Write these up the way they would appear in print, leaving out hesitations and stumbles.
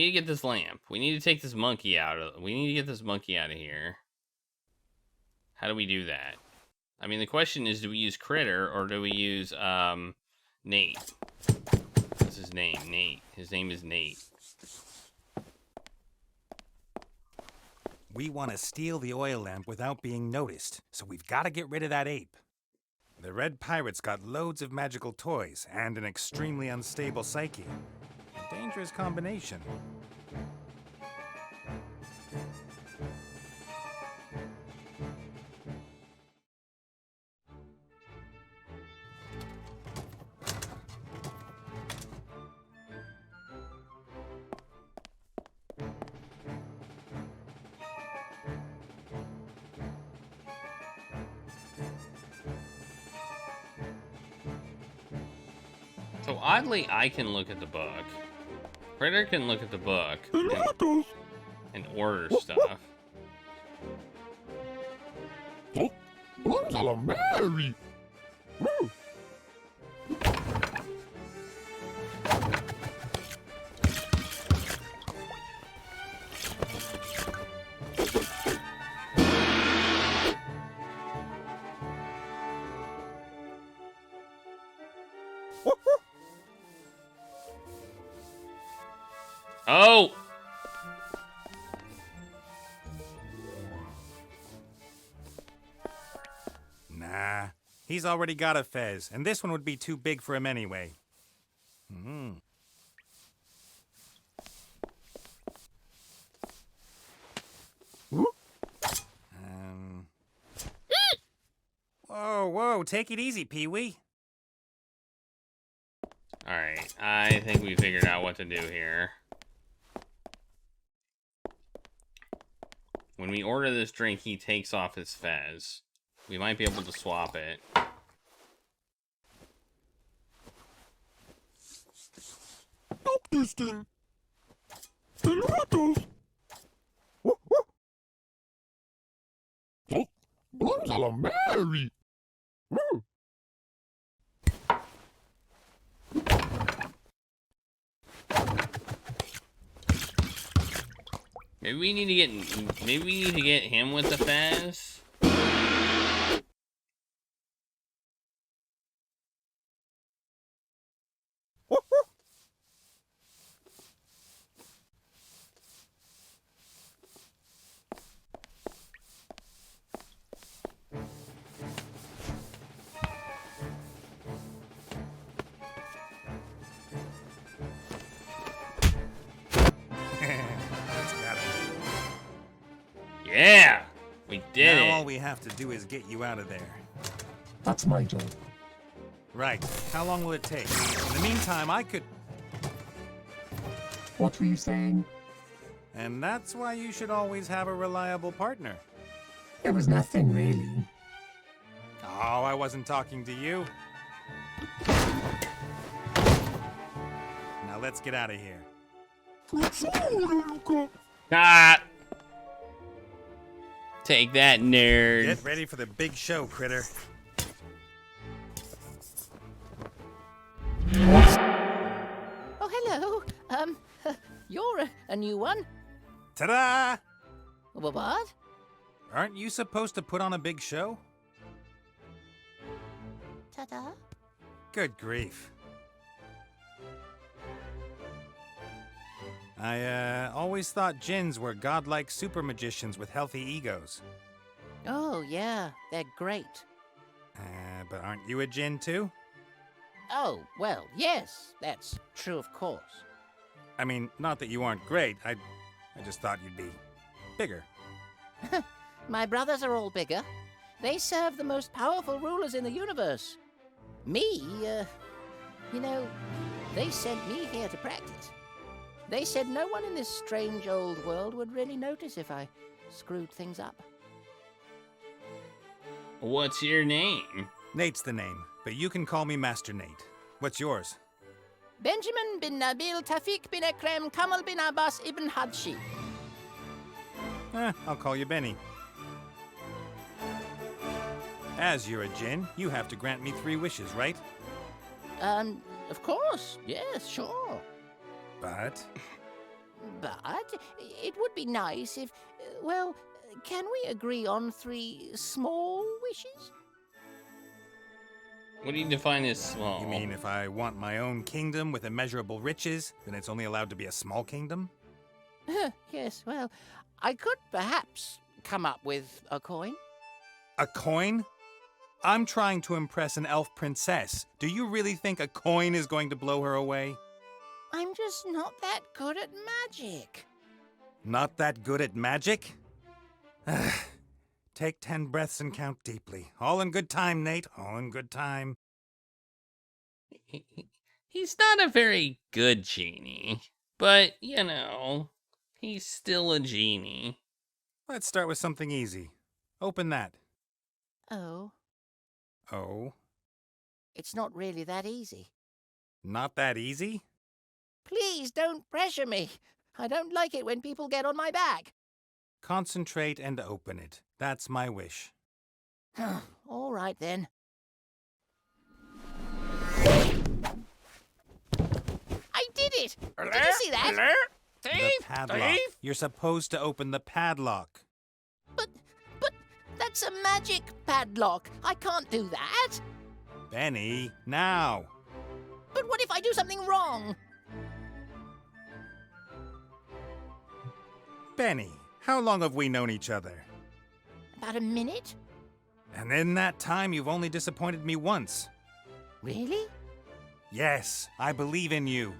to get this lamp. We need to take this monkey out. We need to get this monkey out of here. How do we do that? I mean, the question is, do we use Critter or do we use Nate? What's his name? Nate. His name is Nate. We want to steal the oil lamp without being noticed, so we've got to get rid of that ape. The Red Pirate's got loads of magical toys and an extremely unstable psyche. A dangerous combination. So oddly, I can look at the book. Critter can look at the book and order stuff. Mary. Oh! Nah, he's already got a fez, and this one would be too big for him anyway. Whoa, take it easy, Pee-wee. Alright, I think we figured out what to do here. When we order this drink, he takes off his fez. We might be able to swap it. Stop this thing. Tomatoes. Mary. Maybe we need to get him with the fez. Yeah, we did it. Now all we have to do is get you out of there. That's my job. Right. How long will it take? In the meantime, I could... What were you saying? And that's why you should always have a reliable partner. It was nothing, really. Oh, I wasn't talking to you. Now let's get out of here. Ah! Take that, nerd. Get ready for the big show, Critter. Oh, hello. You're a new one. Ta-da! What? Aren't you supposed to put on a big show? Ta-da. Good grief. I always thought djinns were godlike super magicians with healthy egos. Oh, yeah, they're great. But aren't you a djinn too? Oh, well, yes, that's true, of course. I mean, not that you aren't great. I just thought you'd be bigger. My brothers are all bigger. They serve the most powerful rulers in the universe. Me, you know, they sent me here to practice. They said no one in this strange old world would really notice if I screwed things up. What's your name? Nate's the name, but you can call me Master Nate. What's yours? Benjamin bin Nabil Tafik bin Ekrem Kamal bin Abbas ibn Hadshi. I'll call you Benny. As you're a djinn, you have to grant me 3 wishes, right? Of course, yes, sure. But But it would be nice if, well, can we agree on 3 small wishes? What do you define as small? You mean if I want my own kingdom with immeasurable riches, then it's only allowed to be a small kingdom? Yes, well, I could perhaps come up with a coin. A coin? I'm trying to impress an elf princess. Do you really think a coin is going to blow her away? I'm just not that good at magic. Not that good at magic? Take 10 breaths and count deeply. All in good time, Nate. All in good time. He's not a very good genie, but, you know, he's still a genie. Let's start with something easy. Open that. Oh, Oh, it's not really that easy. not that easy? Please don't pressure me. I don't like it when people get on my back. Concentrate and open it. That's my wish. All right, then. I did it! Did you see that? The padlock. You're supposed to open the padlock. But that's a magic padlock. I can't do that. Benny, now. But what if I do something wrong? Benny, how long have we known each other? About a minute? And in that time, you've only disappointed me once. Really? Yes, I believe in you.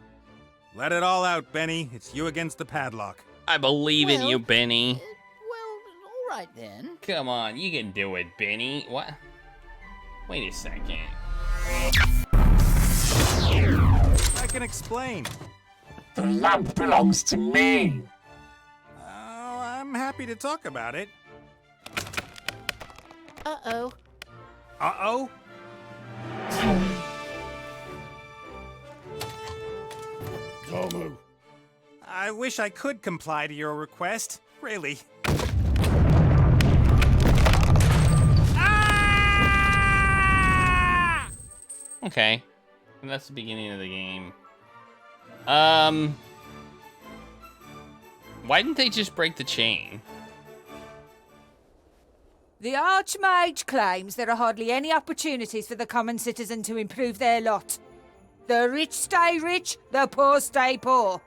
Let it all out, Benny. It's you against the padlock. I believe in Well, you, Benny. Well, all right then. Come on, you can do it, Benny. What? Wait a second. I can explain. The lamp belongs to me. Oh, I'm happy to talk about it. Uh-oh. Uh-oh? I wish I could comply to your request. Really. Ah! Okay. And that's the beginning of the game. Why didn't they just break the chain? The Arch-mage claims there are hardly any opportunities for the common citizen to improve their lot. The rich stay rich, the poor stay poor.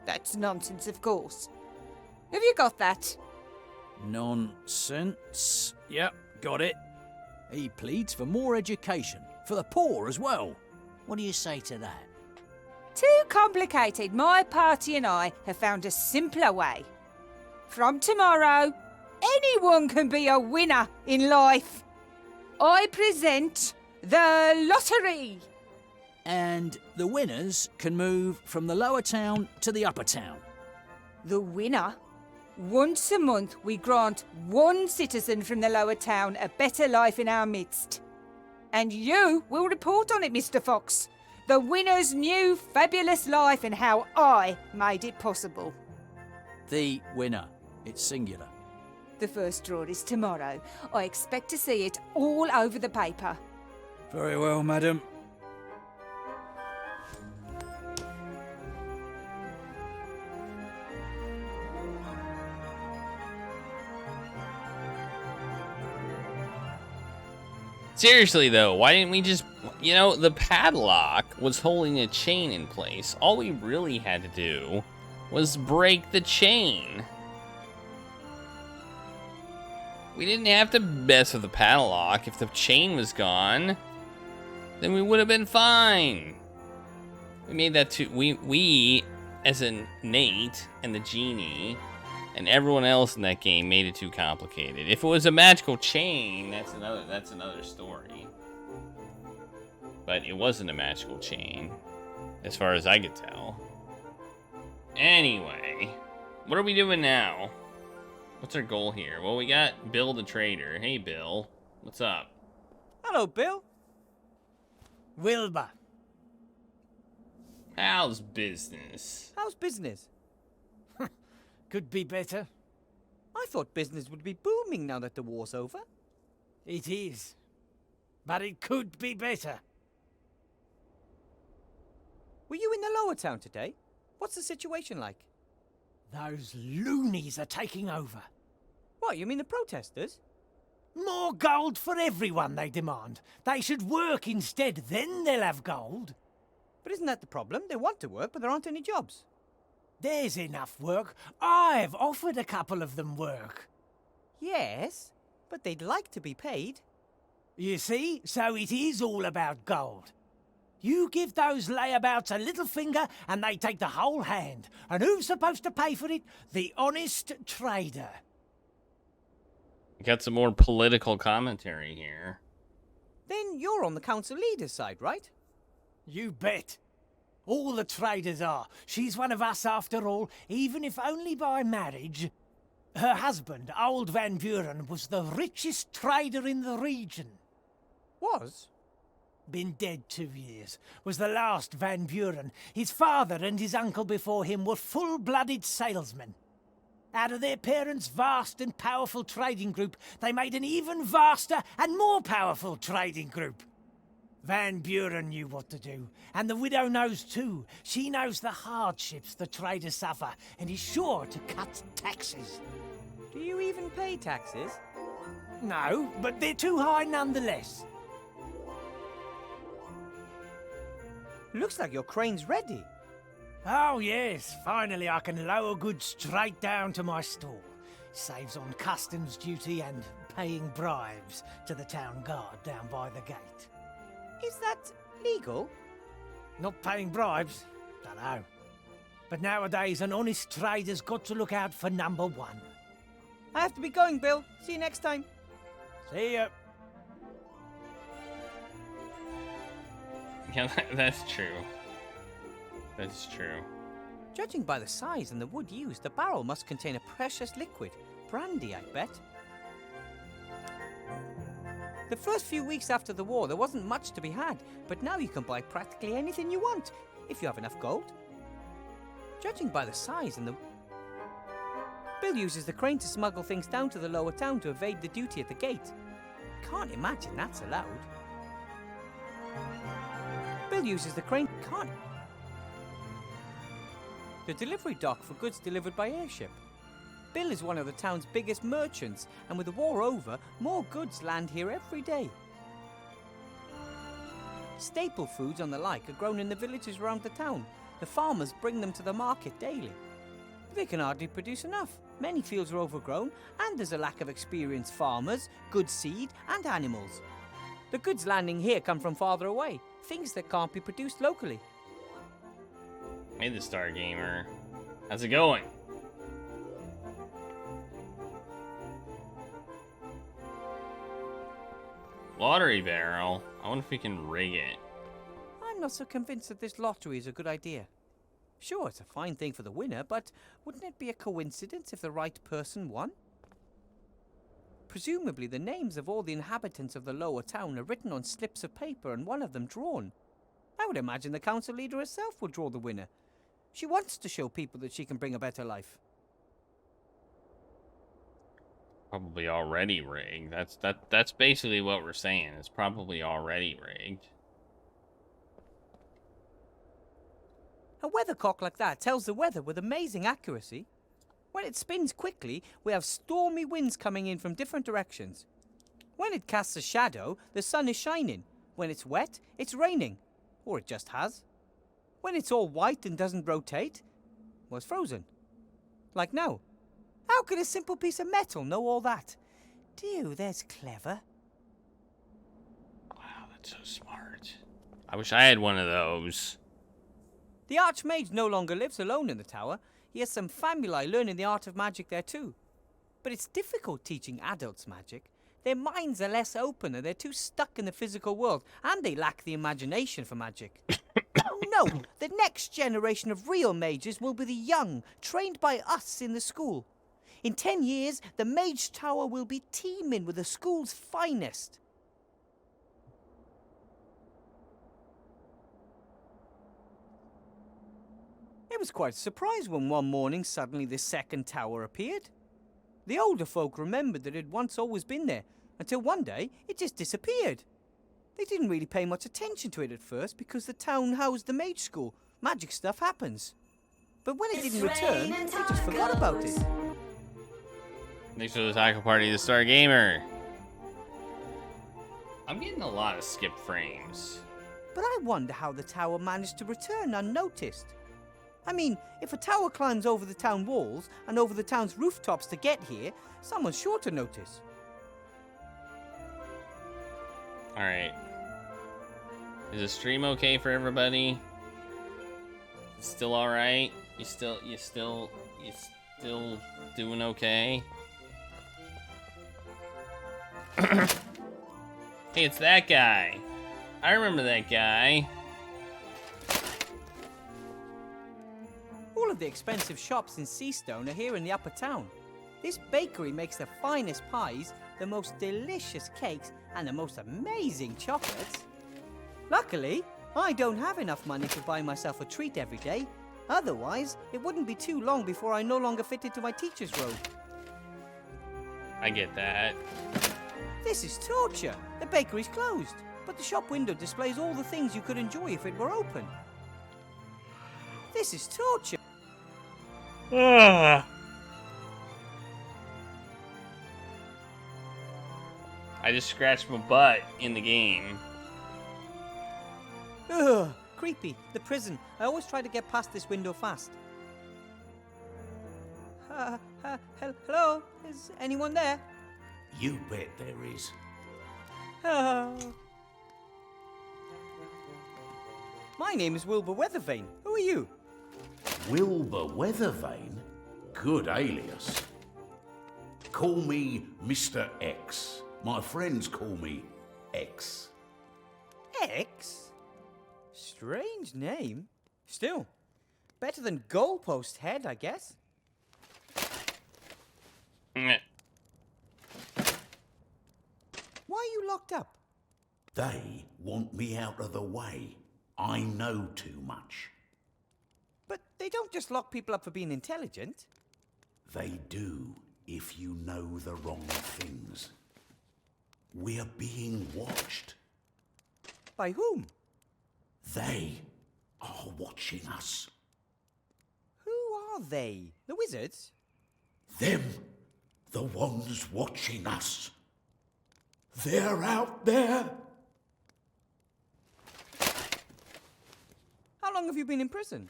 That's nonsense, of course. Have you got that? Nonsense. Yep, got it. He pleads for more education, for the poor as well. What do you say to that? Too complicated. My party and I have found a simpler way. From tomorrow, anyone can be a winner in life. I present the lottery. And the winners can move from the lower town to the upper town. The winner? Once a month, we grant one citizen from the lower town a better life in our midst. And you will report on it, Mr. Fox. The winner's new fabulous life and how I made it possible. The winner. It's singular. The first draw is tomorrow. I expect to see it all over the paper. Very well, madam. Seriously, though, why didn't we just... You know, the padlock was holding a chain in place. All we really had to do was break the chain. We didn't have to mess with the padlock. If the chain was gone, then we would have been fine. We made that too... We, as in Nate and the genie, and everyone else in that game made it too complicated. If it was a magical chain, that's another story. But it wasn't a magical chain, as far as I could tell. Anyway, what are we doing now? What's our goal here? Well, we got Bill the trader. Hey, Bill. What's up? Hello, Bill. Wilbur. How's business? How's business? Could be better. I thought business would be booming now that the war's over. It is. But it could be better. Were you in the lower town today? What's the situation like? Those loonies are taking over. What, you mean the protesters? More gold for everyone, they demand. They should work instead, then they'll have gold. But isn't that the problem? They want to work, but there aren't any jobs. There's enough work. I've offered a couple of them work. Yes, but they'd like to be paid. You see, so it is all about gold. You give those layabouts a little finger and they take the whole hand. And who's supposed to pay for it? The honest trader. Got some more political commentary here. Then you're on the council leader's side, right? You bet. All the traders are. She's one of us after all, even if only by marriage. Her husband, old Van Buren, was the richest trader in the region. Was? Been dead 2 years. Was the last Van Buren. His father and his uncle before him were full-blooded salesmen. Out of their parents' vast and powerful trading group, they made an even vaster and more powerful trading group. Van Buren knew what to do, and the widow knows too. She knows the hardships the traders suffer, and is sure to cut taxes. Do you even pay taxes? No, but they're too high nonetheless. Looks like your crane's ready. Oh yes, finally I can lower goods straight down to my stall. Saves on customs duty and paying bribes to the town guard down by the gate. Is that legal? Not paying bribes? Dunno. But nowadays an honest trader's got to look out for number one. I have to be going, Bill. See you next time. See ya. Yeah, that's true. That's true. Judging by the size and the wood used, the barrel must contain a precious liquid. Brandy, I bet. The first few weeks after the war, there wasn't much to be had, but now you can buy practically anything you want, if you have enough gold. Judging by the size and the... Bill uses the crane to smuggle things down to the lower town to evade the duty at the gate. Can't imagine that's allowed. Bill uses the crane... Can't... The delivery dock for goods delivered by airship. Bill is one of the town's biggest merchants, and with the war over, more goods land here every day. Staple foods and the like are grown in the villages around the town. The farmers bring them to the market daily. They can hardly produce enough. Many fields are overgrown, and there's a lack of experienced farmers, good seed, and animals. The goods landing here come from farther away, things that can't be produced locally. Hey, the Star Gamer. How's it going? Lottery barrel. I wonder if we can rig it. I'm not so convinced that this lottery is a good idea. Sure, it's a fine thing for the winner, but wouldn't it be a coincidence if the right person won? Presumably the names of all the inhabitants of the lower town are written on slips of paper and one of them drawn. I would imagine the council leader herself will draw the winner. She wants to show people that she can bring a better life. Probably already rigged. That's basically what we're saying. It's probably already rigged. A weathercock like that tells the weather with amazing accuracy. When it spins quickly, we have stormy winds coming in from different directions. When it casts a shadow, the sun is shining. When it's wet, it's raining. Or it just has. When it's all white and doesn't rotate, well, it's frozen. Like now. How could a simple piece of metal know all that? Dear, that's clever. Wow, that's so smart. I wish I had one of those. The Arch-mage no longer lives alone in the tower. He has some family learning the art of magic there too. But it's difficult teaching adults magic. Their minds are less open and they're too stuck in the physical world, and they lack the imagination for magic. No, the next generation of real mages will be the young, trained by us in the school. In 10 years, the Mage Tower will be teeming with the school's finest. It was quite a surprise when one morning suddenly the second tower appeared. The older folk remembered that it had once always been there, until one day it just disappeared. They didn't really pay much attention to it at first because the town housed the mage school. Magic stuff happens. But when it didn't return, they just forgot about it. Thanks for the tackle party, the Star Gamer. I'm getting a lot of skip frames. But I wonder how the tower managed to return unnoticed. I mean, if a tower climbs over the town walls and over the town's rooftops to get here, someone's sure to notice. Alright. Is the stream okay for everybody? Still alright? You still doing okay? Hey, it's that guy. I remember that guy. All of the expensive shops in Seastone are here in the upper town. This bakery makes the finest pies, the most delicious cakes, and the most amazing chocolates. Luckily, I don't have enough money to buy myself a treat every day. Otherwise, it wouldn't be too long before I no longer fit into my teacher's robe. I get that. This is torture. The bakery's closed, but the shop window displays all the things you could enjoy if it were open. This is torture. I just scratched my butt in the game. Ugh, creepy. The prison. I always try to get past this window fast. Hello? Is anyone there? You bet there is. My name is Wilbur Weathervane. Who are you? Wilbur Weathervane? Good alias. Call me Mr. X. My friends call me X. X? Strange name. Still, better than Goalpost Head, I guess. Meh. Why are you locked up? They want me out of the way. I know too much. But they don't just lock people up for being intelligent. They do if you know the wrong things. We're being watched. By whom? They are watching us. Who are they? The wizards? Them, the ones watching us. They're out there. How long have you been in prison?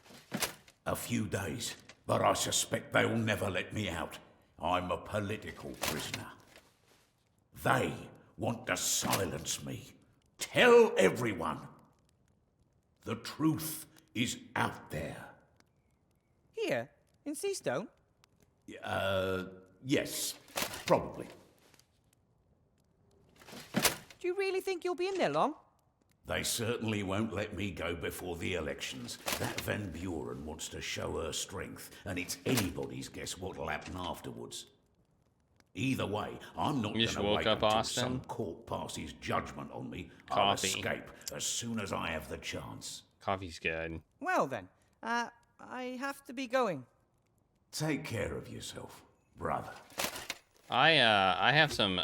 A few days, but I suspect they'll never let me out. I'm a political prisoner. They want to silence me. Tell everyone. The truth is out there. Here? In Seastone? Yes, probably. Do you really think you'll be in there long? They certainly won't let me go before the elections. That Van Buren wants to show her strength, and it's anybody's guess what'll happen afterwards. Either way, I'm not You just going to woke wait up, until Austin? some court passes judgment on me. I'll Coffee. escape as soon as I have the chance. Coffee's good. Well then, I have to be going. Take care of yourself, brother. I have some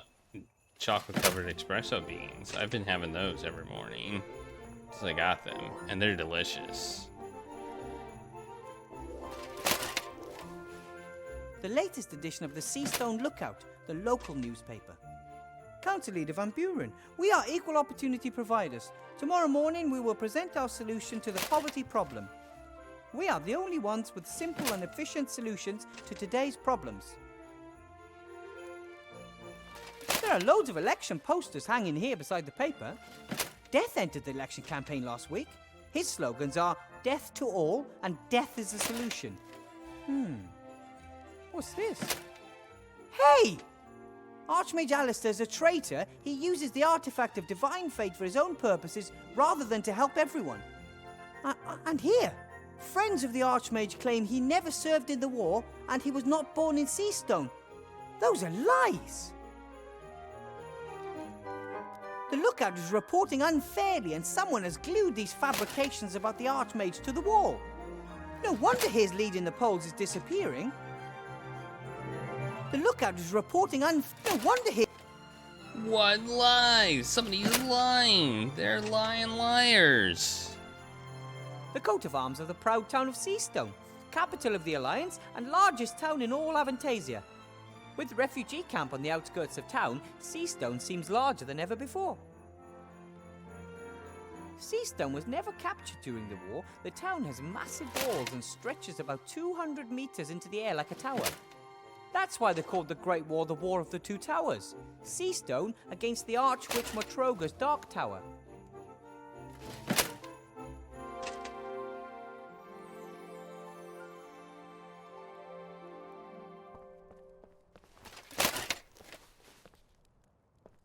chocolate covered espresso beans. I've been having those every morning since I got them, and they're delicious. The latest edition of the Seastone Lookout, the local newspaper. Council Leader Van Buren, we are equal opportunity providers. Tomorrow morning we will present our solution to the poverty problem. We are the only ones with simple and efficient solutions to today's problems. There are loads of election posters hanging here beside the paper. Death entered the election campaign last week. His slogans are death to all and death is the solution. What's this? Hey! Arch-mage Alistair's a traitor. He uses the artifact of divine fate for his own purposes rather than to help everyone. And here, friends of the Arch-mage claim he never served in the war and he was not born in Seastone. Those are lies. The Lookout is reporting unfairly and someone has glued these fabrications about the Arch-mage to the wall. No wonder his lead in the polls is disappearing. The Lookout is reporting no wonder he... What lies? Somebody's lying. They're lying liars. The coat of arms of the proud town of Seastone. capital of the Alliance and largest town in all Avantasia. With the refugee camp on the outskirts of town, Seastone seems larger than ever before. Seastone was never captured during the war. The town has massive walls and stretches about 200 meters into the air like a tower. That's why they called the Great War the War of the Two Towers. Seastone against the Arch-witch Motroga's Dark Tower.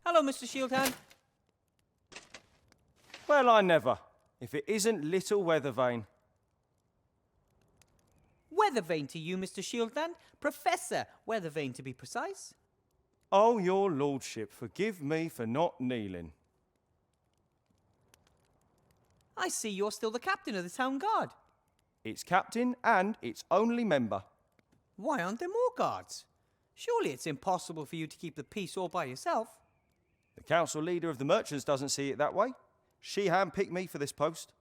Hello, Mr. Shieldhand. Well, I never. If it isn't little Weathervane. Weathervane to you, Mr. Shieldhand. Professor Weathervane, to be precise. Oh, your lordship, forgive me for not kneeling. I see you're still the captain of the town guard. It's captain and its only member. Why aren't there more guards? Surely it's impossible for you to keep the peace all by yourself. The council leader of the merchants doesn't see it that way. She handpicked me for this post.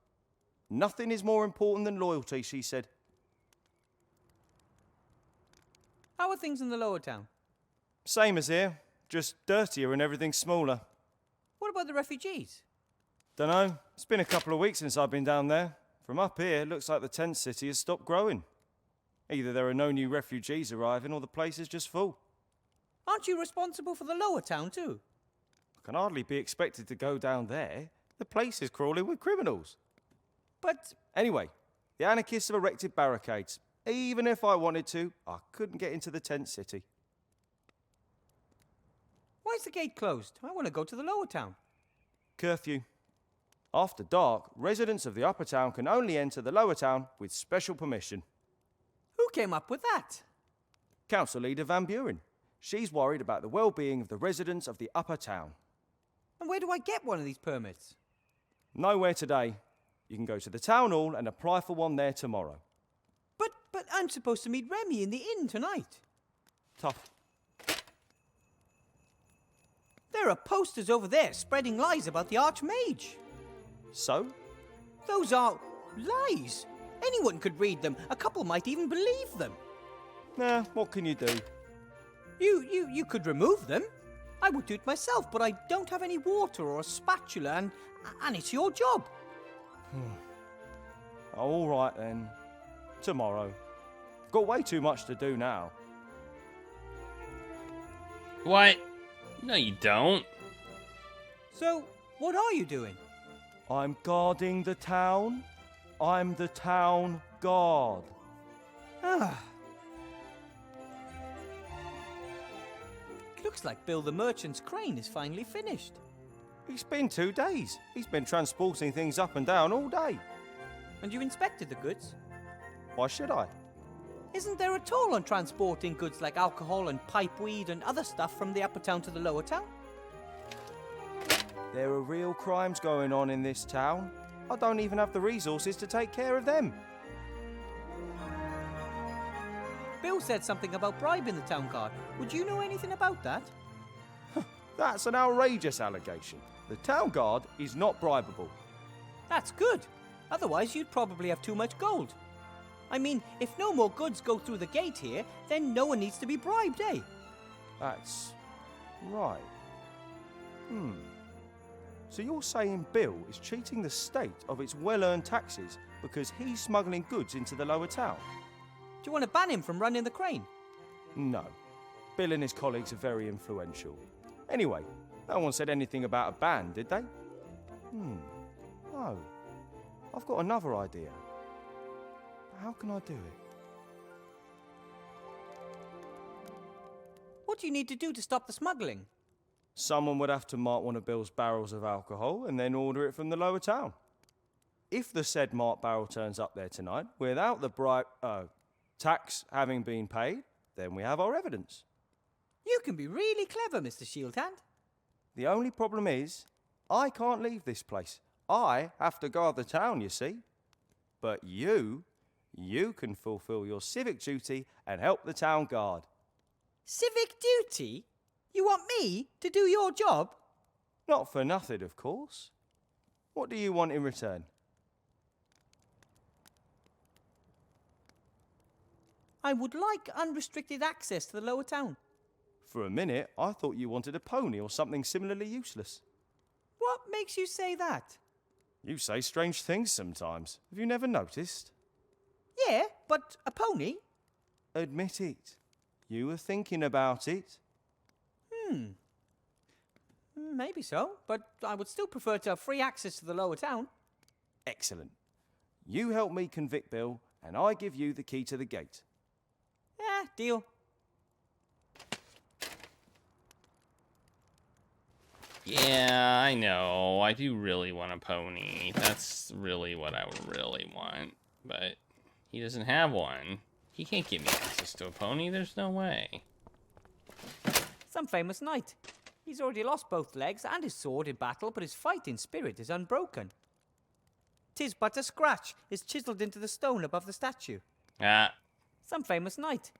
Nothing is more important than loyalty, she said. How are things in the lower town? Same as here, just dirtier and everything smaller. What about the refugees? Dunno, it's been a couple of weeks since I've been down there. From up here, it looks like the tent city has stopped growing. Either there are no new refugees arriving or the place is just full. Aren't you responsible for the lower town too? I can hardly be expected to go down there. The place is crawling with criminals. But Anyway, the anarchists have erected barricades. Even if I wanted to, I couldn't get into the tent city. why is the gate closed? I want to go to the lower town. Curfew. After dark, residents of the upper town can only enter the lower town with special permission. Who came up with that? Council Leader Van Buren. She's worried about the well-being of the residents of the upper town. And where do I get one of these permits? Nowhere today. You can go to the town hall and apply for one there tomorrow. But I'm supposed to meet Remy in the inn tonight. Tough. There are posters over there spreading lies about the Arch-mage. So? Those are lies. Anyone could read them. A couple might even believe them. Nah, what can you do? You could remove them. I would do it myself, but I don't have any water or a spatula, and it's your job. All right then. Tomorrow. Got way too much to do now. What? No, you don't. So, what are you doing? I'm guarding the town. I'm the town guard. Ah. Looks like Bill the Merchant's crane is finally finished. It's been 2 days. He's been transporting things up and down all day. And you inspected the goods? Why should I? Isn't there a toll on transporting goods like alcohol and pipeweed and other stuff from the upper town to the lower town? There are real crimes going on in this town. I don't even have the resources to take care of them. Bill said something about bribing the town guard. Would you know anything about that? That's an outrageous allegation. The town guard is not bribable. That's good. Otherwise, you'd probably have too much gold. I mean, if no more goods go through the gate here, then no one needs to be bribed, eh? That's right. So you're saying Bill is cheating the state of its well-earned taxes because he's smuggling goods into the lower town? Do you want to ban him from running the crane? No. Bill and his colleagues are very influential. Anyway, no one said anything about a ban, did they? No. I've got another idea. How can I do it? What do you need to do to stop the smuggling? Someone would have to mark one of Bill's barrels of alcohol and then order it from the lower town. If the said marked barrel turns up there tonight without the tax having been paid, then we have our evidence. You can be really clever, Mr. Shieldhand. The only problem is, I can't leave this place. I have to guard the town, you see. But you can fulfill your civic duty and help the town guard. Civic duty? You want me to do your job? Not for nothing, of course. What do you want in return? I would like unrestricted access to the lower town. For a minute, I thought you wanted a pony or something similarly useless. What makes you say that? You say strange things sometimes. Have you never noticed? Yeah, but a pony? Admit it. You were thinking about it. Maybe so, but I would still prefer to have free access to the lower town. Excellent. You help me convict Bill, and I give you the key to the gate. Yeah, deal. Yeah, I know. I do really want a pony. That's really what I would really want. But he doesn't have one. He can't give me access to a pony. There's no way. Some famous knight. He's already lost both legs and his sword in battle, but his fighting spirit is unbroken. 'Tis but a scratch is chiseled into the stone above the statue. Ah. Some famous knight.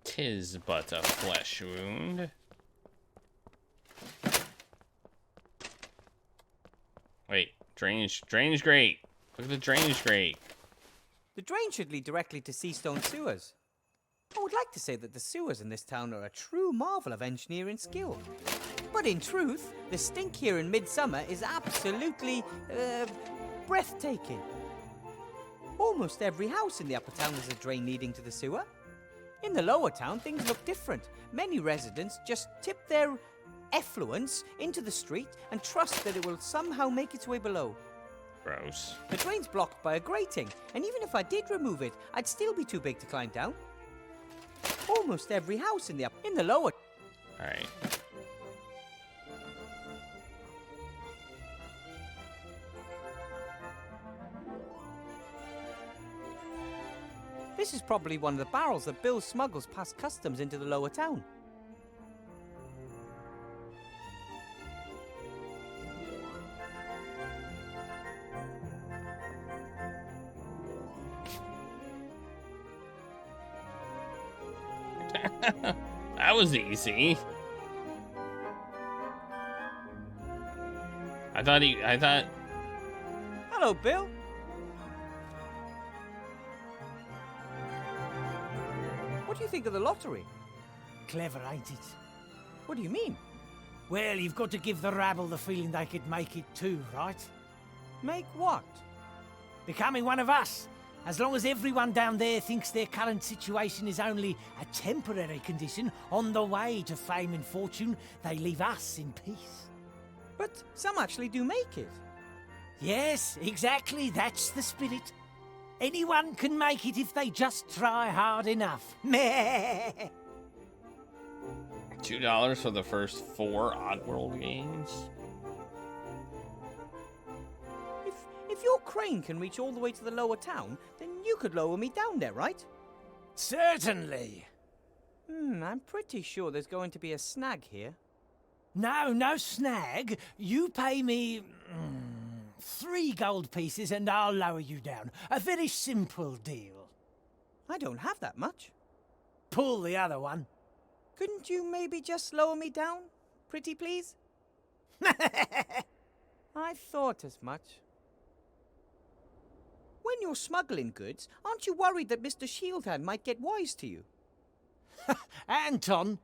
'Tis but a flesh wound. Wait, drainage grate. Look at the drainage grate. The drain should lead directly to Seastone sewers. I would like to say that the sewers in this town are a true marvel of engineering skill. But in truth, the stink here in midsummer is absolutely, breathtaking. Almost every house in the upper town has a drain leading to the sewer. In the lower town, things look different. Many residents just tip their effluence into the street and trust that it will somehow make its way below. Gross. The drain's blocked by a grating, and even if I did remove it, I'd still be too big to climb down. Almost every house in the lower... Alright. This is probably one of the barrels that Bill smuggles past customs into the lower town. That was easy. I thought... Hello, Bill. What do you think of the lottery? Clever, ain't it? What do you mean? Well, you've got to give the rabble the feeling they could make it too, right? Make what? Becoming one of us. As long as everyone down there thinks their current situation is only a temporary condition on the way to fame and fortune, they leave us in peace. But some actually do make it. Yes, exactly, that's the spirit. Anyone can make it if they just try hard enough. Meh. $2 for the first 4 Oddworld games? If your crane can reach all the way to the lower town, then you could lower me down there, right? Certainly. I'm pretty sure there's going to be a snag here. No snag. You pay me 3 gold pieces and I'll lower you down. A very simple deal. I don't have that much. Pull the other one. Couldn't you maybe just lower me down, pretty please? I thought as much. When you're smuggling goods, aren't you worried that Mr. Shieldhand might get wise to you? Anton,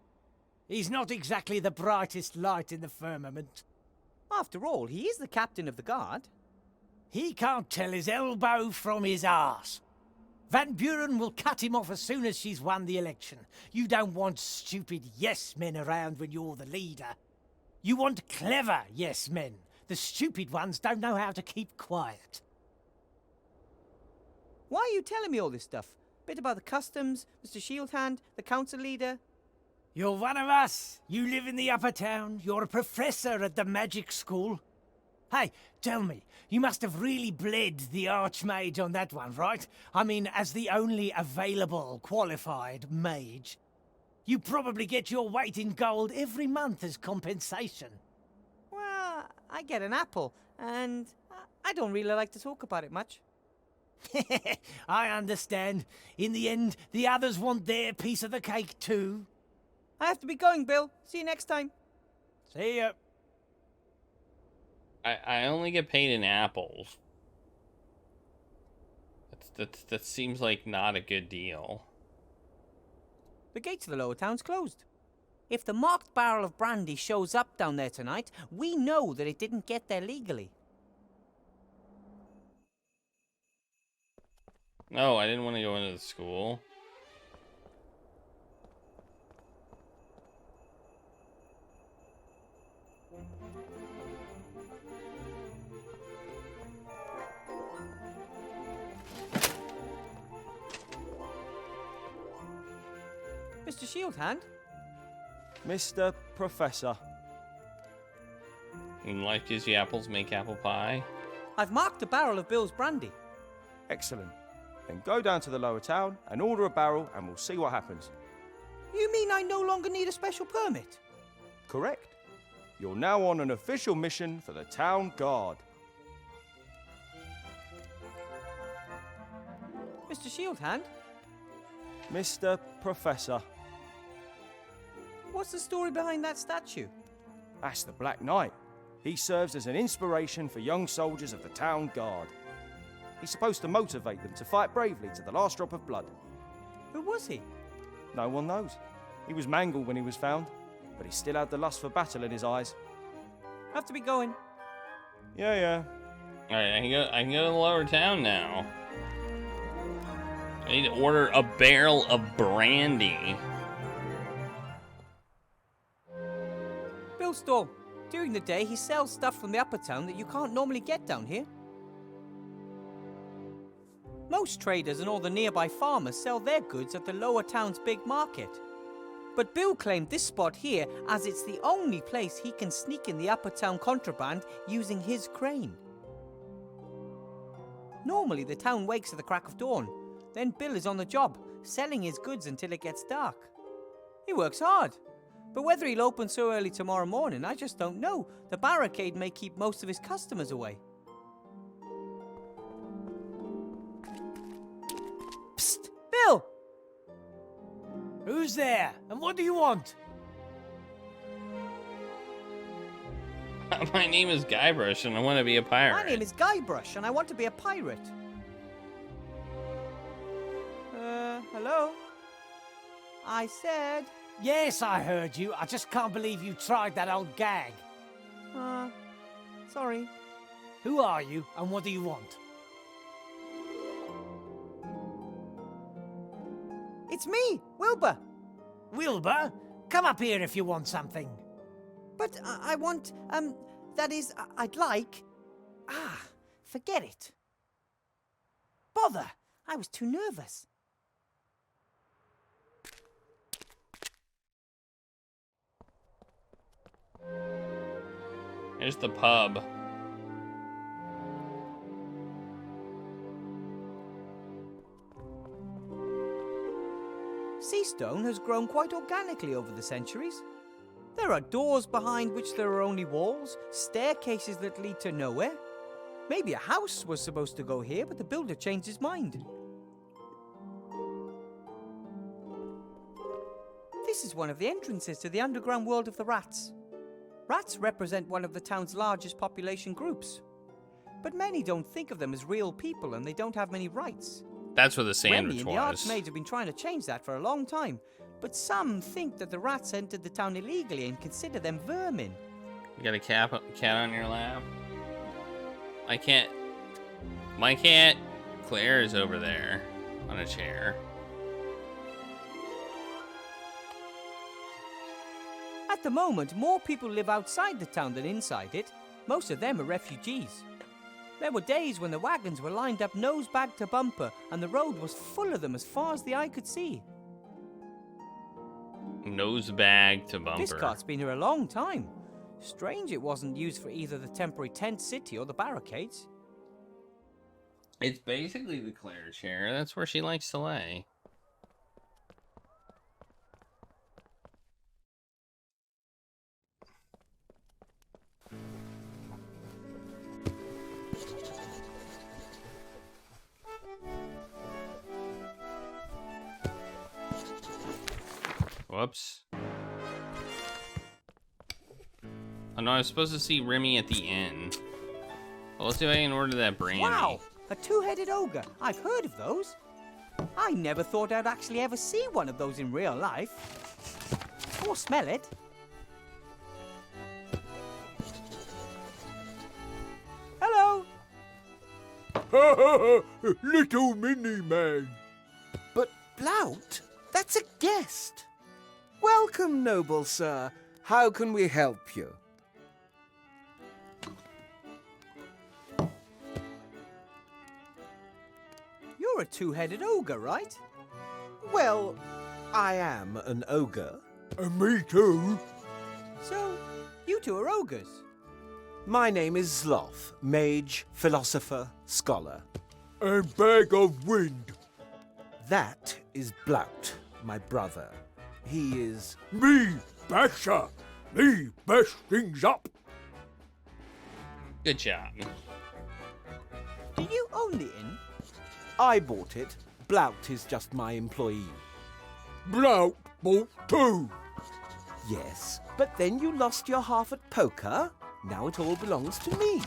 he's not exactly the brightest light in the firmament. After all, he is the captain of the guard. He can't tell his elbow from his arse. Van Buren will cut him off as soon as she's won the election. You don't want stupid yes-men around when you're the leader. You want clever yes-men. The stupid ones don't know how to keep quiet. Why are you telling me all this stuff? Bit about the customs, Mr. Shieldhand, the council leader. You're one of us. You live in the upper town. You're a professor at the magic school. Hey, tell me, you must have really bled the Arch-mage on that one, right? I mean, as the only available qualified mage. You probably get your weight in gold every month as compensation. Well, I get an apple, and I don't really like to talk about it much. I understand. In the end, the others want their piece of the cake too. I have to be going, Bill. See you next time. See ya. I only get paid in apples. that seems like not a good deal. The gate to the lower town's closed. If the marked barrel of brandy shows up down there tonight, we know that it didn't get there legally. No, I didn't want to go into the school. Mr. Shieldhand? Mr. Professor. When life gives you apples, make apple pie. I've marked a barrel of Bill's brandy. Excellent. Then go down to the lower town and order a barrel and we'll see what happens. You mean I no longer need a special permit? Correct. You're now on an official mission for the town guard. Mr. Shieldhand? Mr. Professor. What's the story behind that statue? That's the Black Knight. He serves as an inspiration for young soldiers of the town guard. He's supposed to motivate them to fight bravely to the last drop of blood. Who was he? No one knows. He was mangled when he was found, but he still had the lust for battle in his eyes. Have to be going. Yeah. Alright, I can go to the lower town now. I need to order a barrel of brandy. Bill's store. During the day, he sells stuff from the upper town that you can't normally get down here. Most traders and all the nearby farmers sell their goods at the lower town's big market. But Bill claimed this spot here as it's the only place he can sneak in the upper town contraband using his crane. Normally, the town wakes at the crack of dawn. Then Bill is on the job, selling his goods until it gets dark. He works hard. But whether he'll open so early tomorrow morning, I just don't know. The barricade may keep most of his customers away. Psst! Bill! Who's there? And what do you want? My name is Guybrush and I want to be a pirate. My name is Guybrush and I want to be a pirate. Hello? I said... Yes, I heard you. I just can't believe you tried that old gag. Sorry. Who are you, and what do you want? It's me, Wilbur. Wilbur, come up here if you want something. But I want, that is, I'd like... forget it. Bother, I was too nervous. Here's the pub. Seastone has grown quite organically over the centuries. There are doors behind which there are only walls, staircases that lead to nowhere. Maybe a house was supposed to go here, but the builder changed his mind. This is one of the entrances to the underground world of the rats. Rats represent one of the town's largest population groups. But many don't think of them as real people and they don't have many rights. That's where the sandwich Remy and the was. Arch-mage have been trying to change that for a long time. But some think that the rats entered the town illegally and consider them vermin. You got a cat on your lap? I can't. My cat, Claire, is over there on a chair. At the moment, more people live outside the town than inside it. Most of them are refugees. There were days when the wagons were lined up nosebag to bumper and the road was full of them as far as the eye could see. Nosebag to bumper. This cart's been here a long time. Strange it wasn't used for either the temporary tent city or the barricades. It's basically the Claire chair. That's where she likes to lay. Whoops. Oh no, I was supposed to see Remy at the inn. Well, let's see if I can order that brandy. Wow! A two-headed ogre. I've heard of those. I never thought I'd actually ever see one of those in real life. Or smell it. Hello. Little mini man. But Blout, that's a guest. Welcome, noble sir. How can we help you? You're a two-headed ogre, right? Well, I am an ogre. Me too. So, you two are ogres. My name is Zloth, mage, philosopher, scholar. And bag of wind. That is Blout, my brother. He is... Me, Basher. Me, best things up. Good job. Do you own the inn? I bought it. Blout is just my employee. Blout bought two. Yes, but then you lost your half at poker. Now it all belongs to me.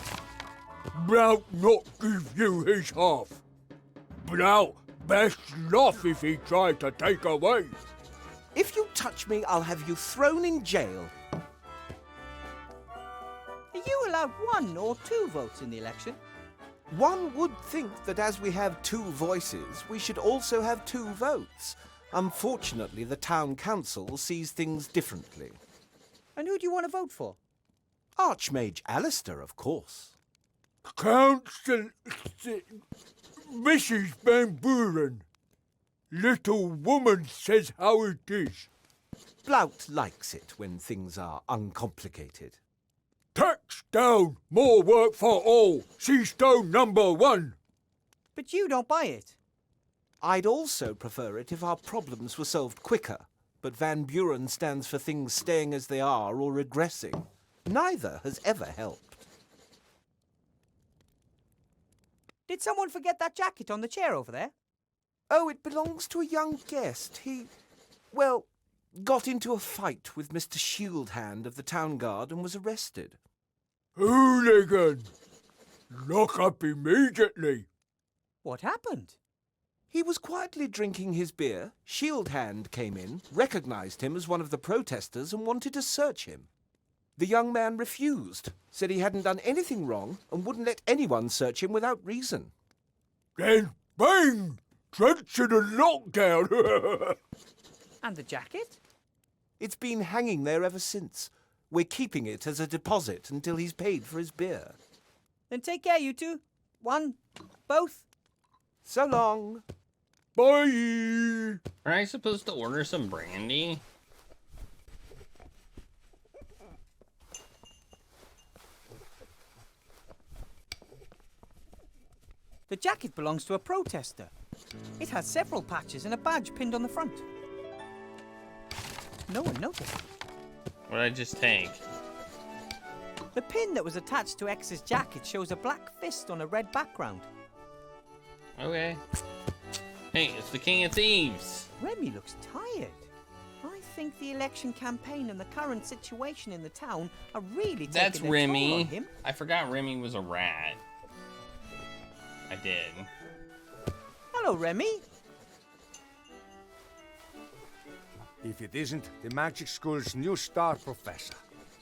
Blout not give you his half. Blout best laugh if he try to take away. If you touch me, I'll have you thrown in jail. Are you allowed 1 or 2 votes in the election? One would think that as we have 2 voices, we should also have 2 votes. Unfortunately, the town council sees things differently. And who do you want to vote for? Arch-mage Alistair, of course. Council... Mrs. Van Buren. Little woman says how it is. Blout likes it when things are uncomplicated. Tax down, more work for all. See stone number 1. But you don't buy it. I'd also prefer it if our problems were solved quicker, but Van Buren stands for things staying as they are or regressing. Neither has ever helped. Did someone forget that jacket on the chair over there? Oh, it belongs to a young guest. He, well, got into a fight with Mr. Shieldhand of the town guard and was arrested. Hooligan! Lock up immediately. What happened? He was quietly drinking his beer. Shieldhand came in, recognized him as one of the protesters and wanted to search him. The young man refused, said he hadn't done anything wrong and wouldn't let anyone search him without reason. Then bang! Trench in a lockdown. And the jacket? It's been hanging there ever since. We're keeping it as a deposit until he's paid for his beer. Then take care, you two. 1, both. So long. Bye. Are I supposed to order some brandy? The jacket belongs to a protester. It has several patches and a badge pinned on the front. No one noticed. What did I just take? The pin that was attached to X's jacket shows a black fist on a red background. Okay. Hey, it's the King of Thieves. Remy looks tired. I think the election campaign and the current situation in the town are really taking That's a toll Remy. on him. I forgot Remy was a rat. I did. Hello, Remy. If it isn't the magic school's new star professor.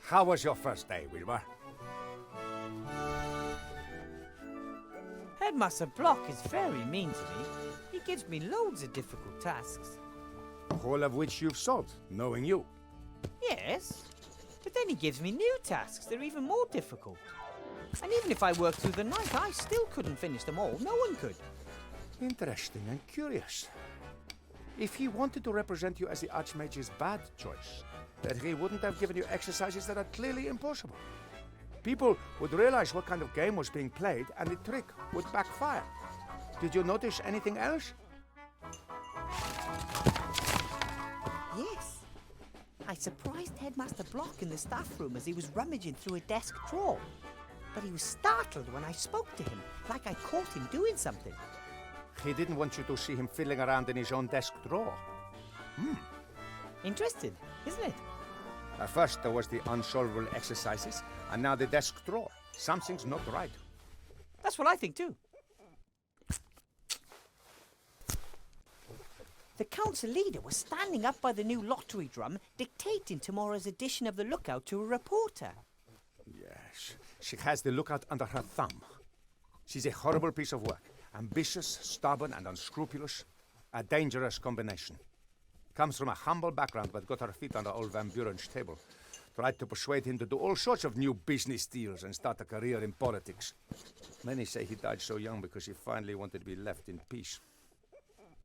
How was your first day, Wilbur? Headmaster Block is very mean to me. He gives me loads of difficult tasks. All of which you've solved, knowing you. Yes, but then he gives me new tasks that are even more difficult. And even if I worked through the night, I still couldn't finish them all. No one could. Interesting and curious. If he wanted to represent you as the Archmage's bad choice, then he wouldn't have given you exercises that are clearly impossible. People would realize what kind of game was being played, and the trick would backfire. Did you notice anything else? Yes. I surprised Headmaster Block in the staff room as he was rummaging through a desk drawer. But he was startled when I spoke to him, like I caught him doing something. He didn't want you to see him fiddling around in his own desk drawer. Interesting, isn't it? At first there was the unsolvable exercises, and now the desk drawer. Something's not right. That's what I think too. The council leader was standing up by the new lottery drum, dictating tomorrow's edition of the Lookout to a reporter. Yes, she has the Lookout under her thumb. She's a horrible piece of work. Ambitious, stubborn, and unscrupulous. A dangerous combination. Comes from a humble background, but got her feet under old Van Buren's table. Tried to persuade him to do all sorts of new business deals and start a career in politics. Many say he died so young because he finally wanted to be left in peace.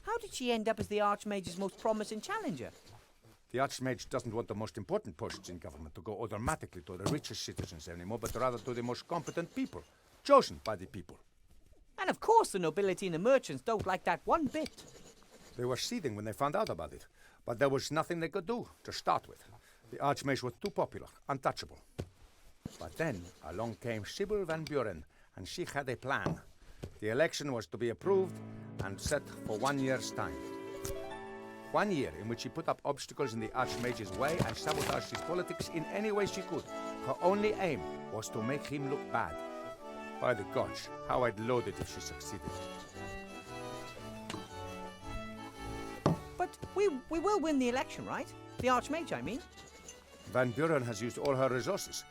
How did she end up as the Archmage's most promising challenger? The Arch-mage doesn't want the most important posts in government to go automatically to the richest citizens anymore, but rather to the most competent people, chosen by the people. And of course the nobility and the merchants don't like that one bit. They were seething when they found out about it, but there was nothing they could do to start with. The Archmage was too popular, untouchable. But then along came Sybil Van Buren, and she had a plan. The election was to be approved and set for 1 year's time. 1 year in which she put up obstacles in the Archmage's way and sabotaged his politics in any way she could. Her only aim was to make him look bad. By the gods, how I'd load it if she succeeded. But we will win the election, right? The Archmage, I mean. Van Buren has used all her resources.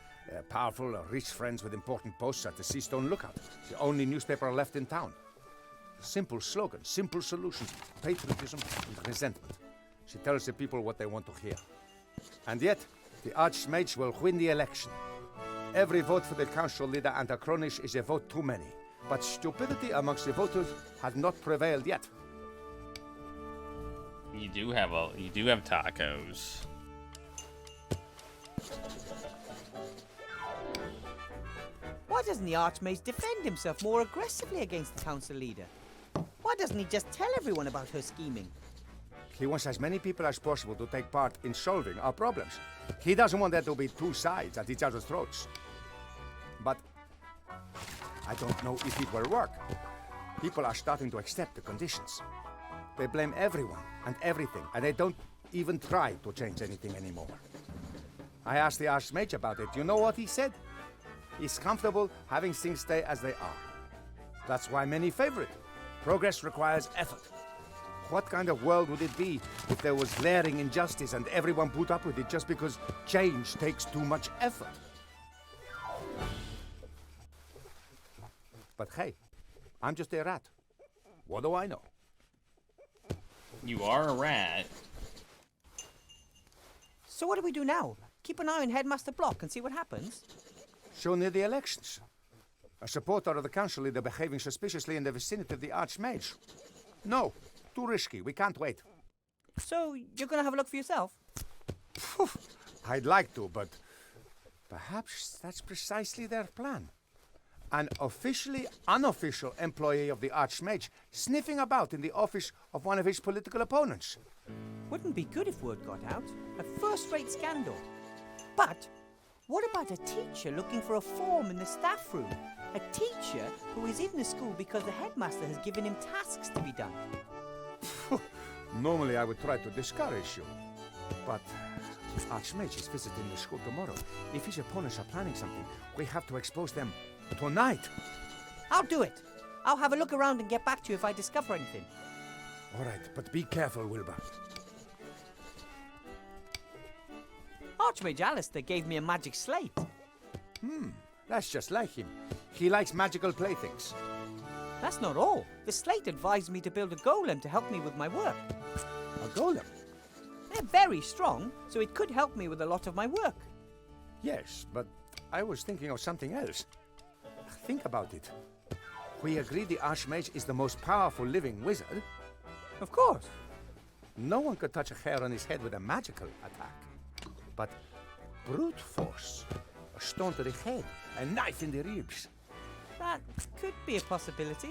Powerful, rich friends with important posts at the Seastone Lookout, the only newspaper left in town. Simple slogans, simple solutions, patriotism and resentment. She tells the people what they want to hear. And yet, the Archmage will win the election. Every vote for the council leader and her cronies is a vote too many. But stupidity amongst the voters has not prevailed yet. You do have tacos. Why doesn't the Archmage defend himself more aggressively against the council leader? Why doesn't he just tell everyone about her scheming? He wants as many people as possible to take part in solving our problems. He doesn't want there to be two sides at each other's throats. But I don't know if it will work. People are starting to accept the conditions. They blame everyone and everything, and they don't even try to change anything anymore. I asked the Archmage about it. You know what he said? He's comfortable having things stay as they are. That's why many favor it. Progress requires effort. What kind of world would it be if there was glaring injustice and everyone put up with it just because change takes too much effort? But hey, I'm just a rat. What do I know? You are a rat. So what do we do now? Keep an eye on Headmaster Block and see what happens? So near the elections. A supporter of the council leader behaving suspiciously in the vicinity of the Archmage. No, too risky. We can't wait. So you're gonna have a look for yourself? I'd like to, but perhaps that's precisely their plan. An officially unofficial employee of the Archmage sniffing about in the office of one of his political opponents. Wouldn't be good if word got out. A first-rate scandal. But what about a teacher looking for a form in the staff room? A teacher who is in the school because the headmaster has given him tasks to be done. Normally I would try to discourage you, but Archmage is visiting the school tomorrow. If his opponents are planning something, we have to expose them tonight. I'll do it. I'll have a look around and get back to you if I discover anything. All right, but be careful, Wilbur. Arch-mage Alistair gave me a magic slate. That's just like him. He likes magical playthings. That's not all. The slate advised me to build a golem to help me with my work. A golem? They're very strong, so it could help me with a lot of my work. Yes, but I was thinking of something else. Think about it. We agree the Archmage is the most powerful living wizard. Of course. No one could touch a hair on his head with a magical attack. But brute force, a stone to the head, a knife in the ribs. That could be a possibility.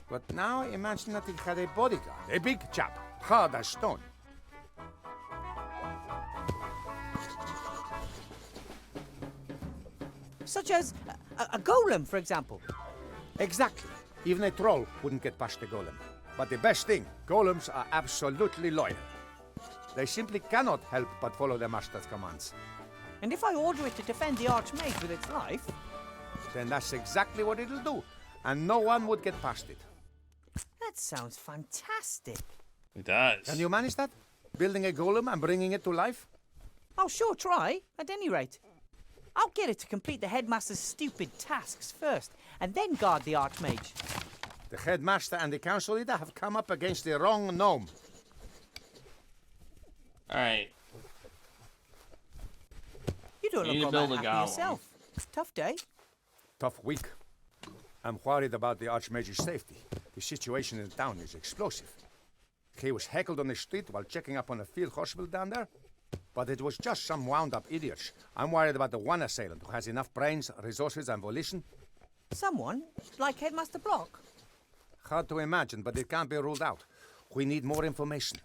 But now imagine that he had a bodyguard, a big chap, hard as stone. Such as a golem, for example. Exactly. Even a troll wouldn't get past the golem. But the best thing, golems are absolutely loyal. They simply cannot help but follow their master's commands. And if I order it to defend the Archmage with its life? Then that's exactly what it'll do, and no one would get past it. That sounds fantastic. It does. Can you manage that? Building a golem and bringing it to life? I'll sure try, at any rate. I'll get it to complete the headmaster's stupid tasks first, and then guard the Arch-mage. The headmaster and the council leader have come up against the wrong gnome. Alright. You don't You need look to all build that a happy golem. yourself. Tough day. Tough week. I'm worried about the Arch-mage's safety. The situation in town is explosive. He was heckled on the street while checking up on a field hospital down there. But it was just some wound-up idiots. I'm worried about the one assailant who has enough brains, resources, and volition. Someone? Like Headmaster Block? Hard to imagine, but it can't be ruled out. We need more information.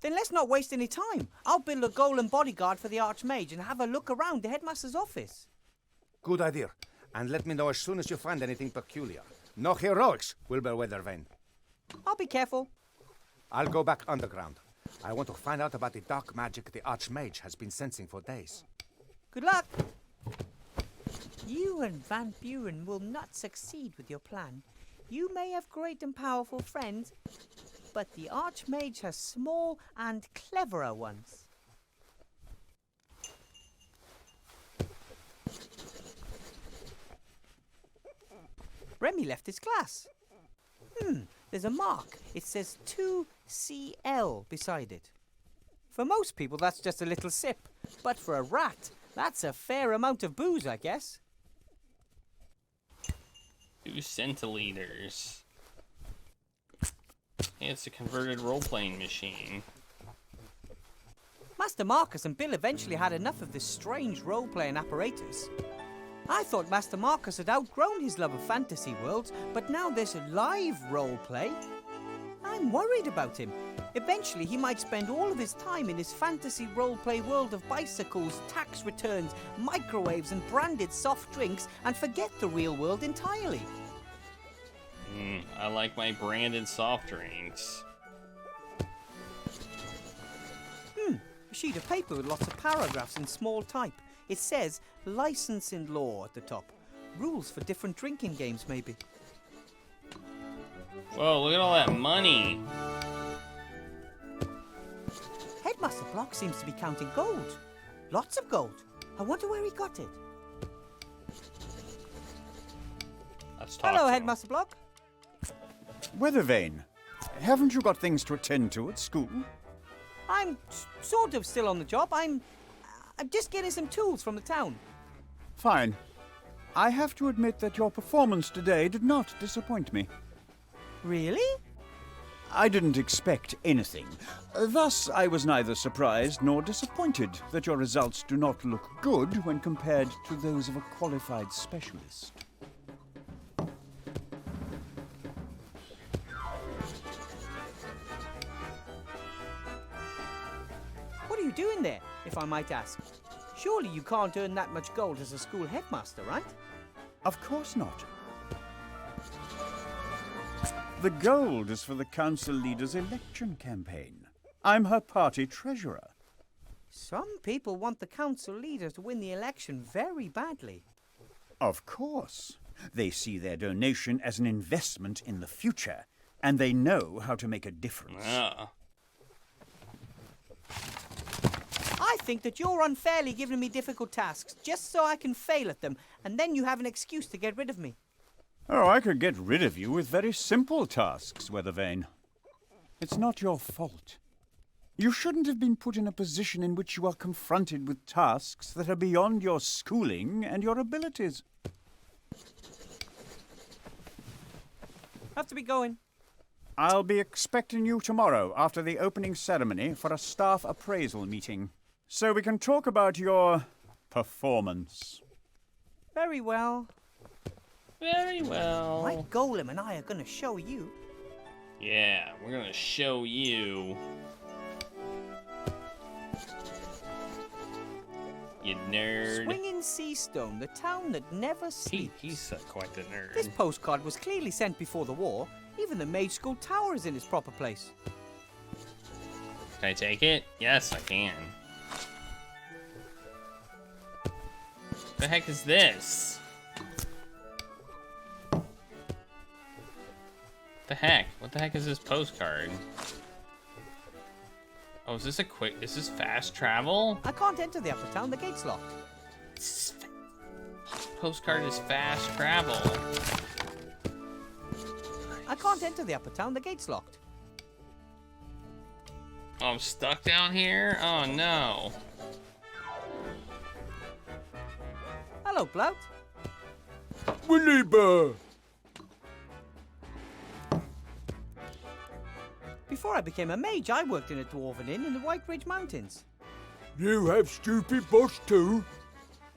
Then let's not waste any time. I'll build a golem bodyguard for the Arch-mage and have a look around the headmaster's office. Good idea. And let me know as soon as you find anything peculiar. No heroics, Wilbur Weathervane. I'll be careful. I'll go back underground. I want to find out about the dark magic the Arch-mage has been sensing for days. Good luck. You and Van Buren will not succeed with your plan. You may have great and powerful friends, but the Arch-mage has small and cleverer ones. Remy left his class. There's a mark. It says 2CL beside it. For most people, that's just a little sip. But for a rat, that's a fair amount of booze, I guess. 2 centiliters. Hey, it's a converted role-playing machine. Master Marcus and Bill eventually had enough of this strange role-playing apparatus. I thought Master Marcus had outgrown his love of fantasy worlds, but now there's live role-play. I'm worried about him. Eventually, he might spend all of his time in his fantasy role-play world of bicycles, tax returns, microwaves, and branded soft drinks, and forget the real world entirely. I like my branded soft drinks. A sheet of paper with lots of paragraphs in small type. It says, licensing law at the top. Rules for different drinking games, maybe. Whoa, look at all that money. Headmaster Block seems to be counting gold. Lots of gold. I wonder where he got it. Let's talk Hello, to him. Headmaster Block. Weathervane, haven't you got things to attend to at school? I'm sort of still on the job. I'm just getting some tools from the town. Fine. I have to admit that your performance today did not disappoint me. Really? I didn't expect anything. Thus, I was neither surprised nor disappointed that your results do not look good when compared to those of a qualified specialist. What are you doing there, if I might ask? Surely you can't earn that much gold as a school headmaster, right? Of course not. The gold is for the council leader's election campaign. I'm her party treasurer. Some people want the council leader to win the election very badly. Of course. They see their donation as an investment in the future, and they know how to make a difference. I think that you're unfairly giving me difficult tasks just so I can fail at them, and then you have an excuse to get rid of me. Oh, I could get rid of you with very simple tasks, Weathervane. It's not your fault. You shouldn't have been put in a position in which you are confronted with tasks that are beyond your schooling and your abilities. Have to be going. I'll be expecting you tomorrow after the opening ceremony for a staff appraisal meeting, so we can talk about your performance. Very well. Very well. My golem and I are going to show you. Yeah, we're gonna show you. You nerd. Swinging Seastone, the town that never sleeps. He's quite the nerd. This postcard was clearly sent before the war. Even the Mage School Tower is in its proper place. Can I take it? Yes, I can. The heck is this? The heck? What the heck is this postcard? Oh, is this fast travel? I can't enter the upper town, the gate's locked. Postcard is fast travel. I can't enter the upper town, the gate's locked. Oh, I'm stuck down here? Oh, no. Hello, Blout. Willy Bear! Before I became a mage, I worked in a dwarven inn in the White Ridge Mountains. You have stupid boss too?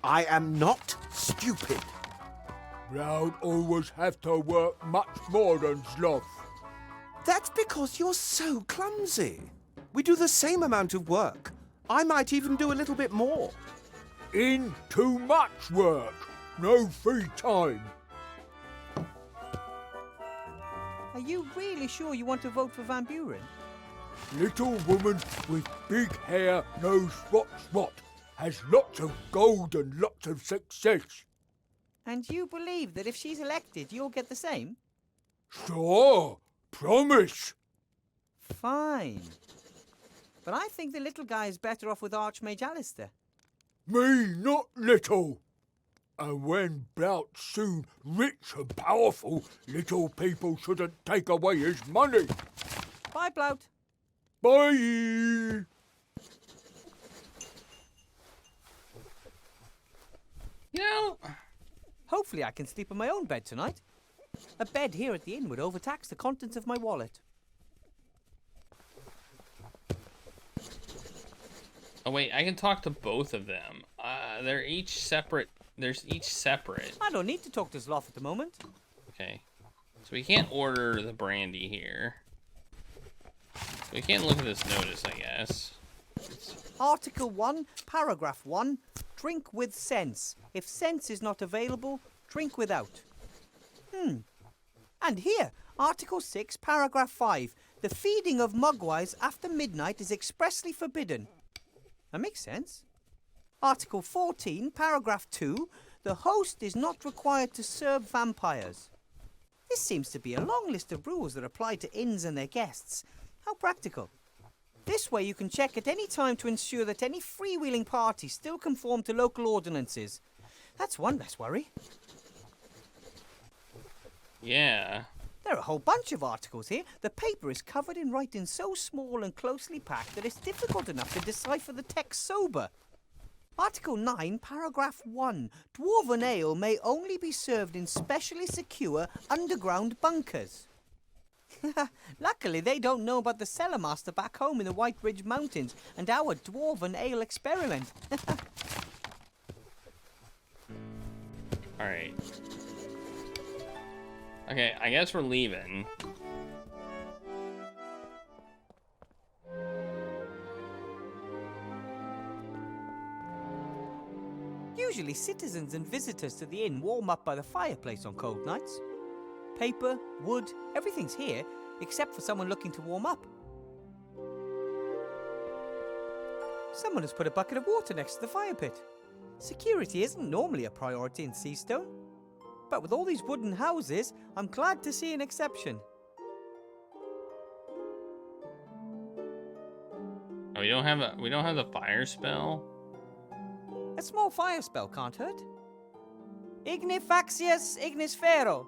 I am not stupid. Blout always have to work much more than sloth. That's because you're so clumsy. We do the same amount of work. I might even do a little bit more. In too much work. No free time. Are you really sure you want to vote for Van Buren? Little woman with big hair knows what's what. Has lots of gold and lots of success. And you believe that if she's elected, you'll get the same? Sure. Promise. Fine. But I think the little guy is better off with Arch-mage Alistair. Me not little. And when Blout's soon rich and powerful, little people shouldn't take away his money. Bye, Blout. Bye. You know, hopefully I can sleep in my own bed tonight. A bed here at the inn would overtax the contents of my wallet. oh wait, I can talk to both of them. They're each separate. There's each separate. I don't need to talk to Sloth at the moment. Okay. So we can't order the brandy here. So we can't look at this notice, I guess. Article 1, Paragraph 1. Drink with sense. If sense is not available, drink without. And here, Article 6, Paragraph 5. The feeding of mugwais after midnight is expressly forbidden. That makes sense. Article 14, Paragraph 2. The host is not required to serve vampires. This seems to be a long list of rules that apply to inns and their guests. How practical. This way you can check at any time to ensure that any freewheeling parties still conform to local ordinances. That's one less worry. Yeah. There are a whole bunch of articles here. The paper is covered in writing so small and closely packed that it's difficult enough to decipher the text sober. Article 9, Paragraph 1. Dwarven ale may only be served in specially secure underground bunkers. Luckily, they don't know about the cellar master back home in the White Ridge Mountains and our dwarven ale experiment. Alright. Okay, I guess we're leaving. Usually citizens and visitors to the inn warm up by the fireplace on cold nights. Paper, wood, everything's here, except for someone looking to warm up. Someone has put a bucket of water next to the fire pit. Security isn't normally a priority in Seastone. But with all these wooden houses, I'm glad to see an exception. Oh, we don't have the fire spell? A small fire spell can't hurt. Ignifaxius ignisfero.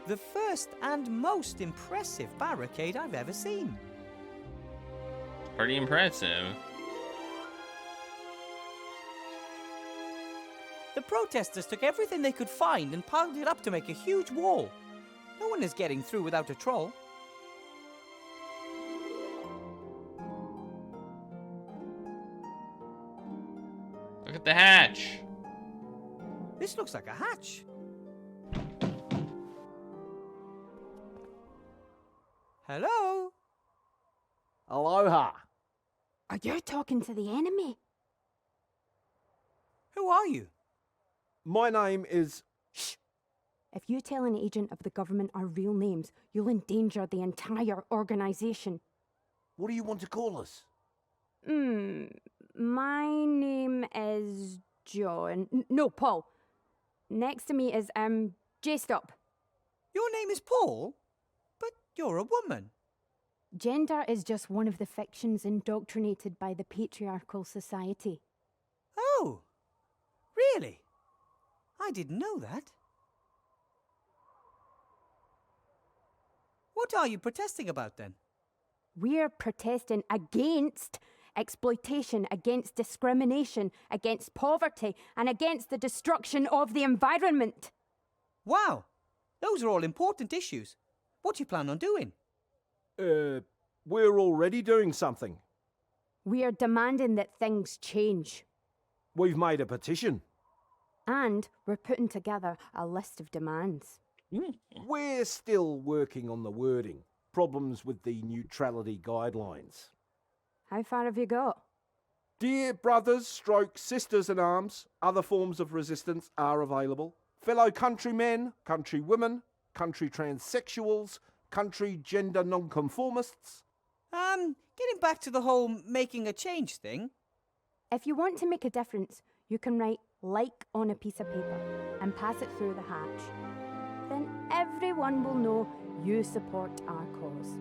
The first and most impressive barricade I've ever seen. Pretty impressive. The protesters took everything they could find and piled it up to make a huge wall. No one is getting through without a troll. Look at the hatch. This looks like a hatch. Hello? Aloha. Are you talking to the enemy? Who are you? My name is... Shh! If you tell an agent of the government our real names, you'll endanger the entire organization. What do you want to call us? My name is John. No, Paul. next to me is, J-Stop. Your name is Paul? But you're a woman. Gender is just one of the fictions indoctrinated by the patriarchal society. Oh, really? I didn't know that. What are you protesting about then? We're protesting against exploitation, against discrimination, against poverty, and against the destruction of the environment. Wow, those are all important issues. What do you plan on doing? We're already doing something. We are demanding that things change. We've made a petition. And we're putting together a list of demands. We're still working on the wording. Problems with the neutrality guidelines. How far have you got? Dear brothers, stroke sisters in arms, other forms of resistance are available. Fellow countrymen, countrywomen, country transsexuals, country gender nonconformists. Getting back to the whole making a change thing. If you want to make a difference, you can write "like" on a piece of paper and pass it through the hatch. Then everyone will know you support our cause.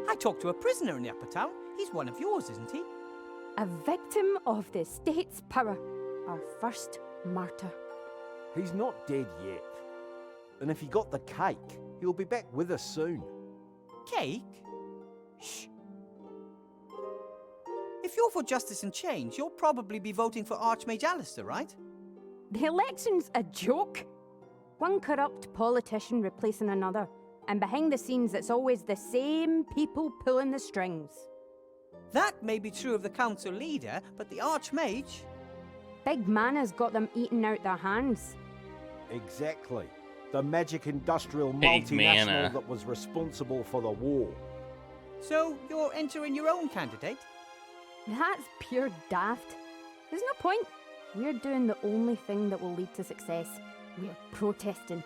I talked to a prisoner in the upper town. He's one of yours, isn't he? A victim of the state's power. Our first martyr. He's not dead yet. And if he got the cake, he'll be back with us soon. Cake? Shh. If you're for justice and change, you'll probably be voting for Arch-mage Alistair, right? The election's a joke. One corrupt politician replacing another. And behind the scenes, it's always the same people pulling the strings. That may be true of the council leader, but the Arch-mage... Big Mana's got them eating out their hands. Exactly. The magic industrial Big multinational Mana. that was responsible for the war. So you're entering your own candidate? That's pure daft. There's no point. We're doing the only thing that will lead to success. We're protesting.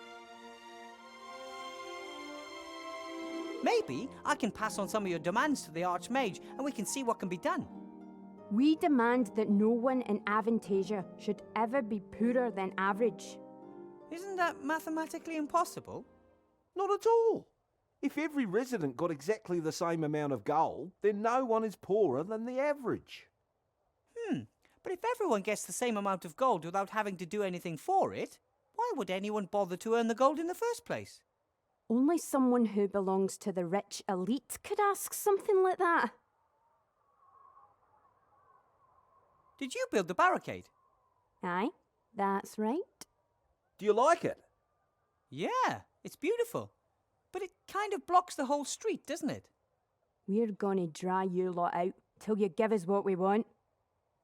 Maybe I can pass on some of your demands to the Arch-mage and we can see what can be done. We demand that no one in Avantasia should ever be poorer than average. Isn't that mathematically impossible? Not at all. If every resident got exactly the same amount of gold, then no one is poorer than the average. But if everyone gets the same amount of gold without having to do anything for it, why would anyone bother to earn the gold in the first place? Only someone who belongs to the rich elite could ask something like that. Did you build the barricade? Aye, that's right. Do you like it? Yeah, it's beautiful. But it kind of blocks the whole street, doesn't it? We're gonna dry you lot out till you give us what we want.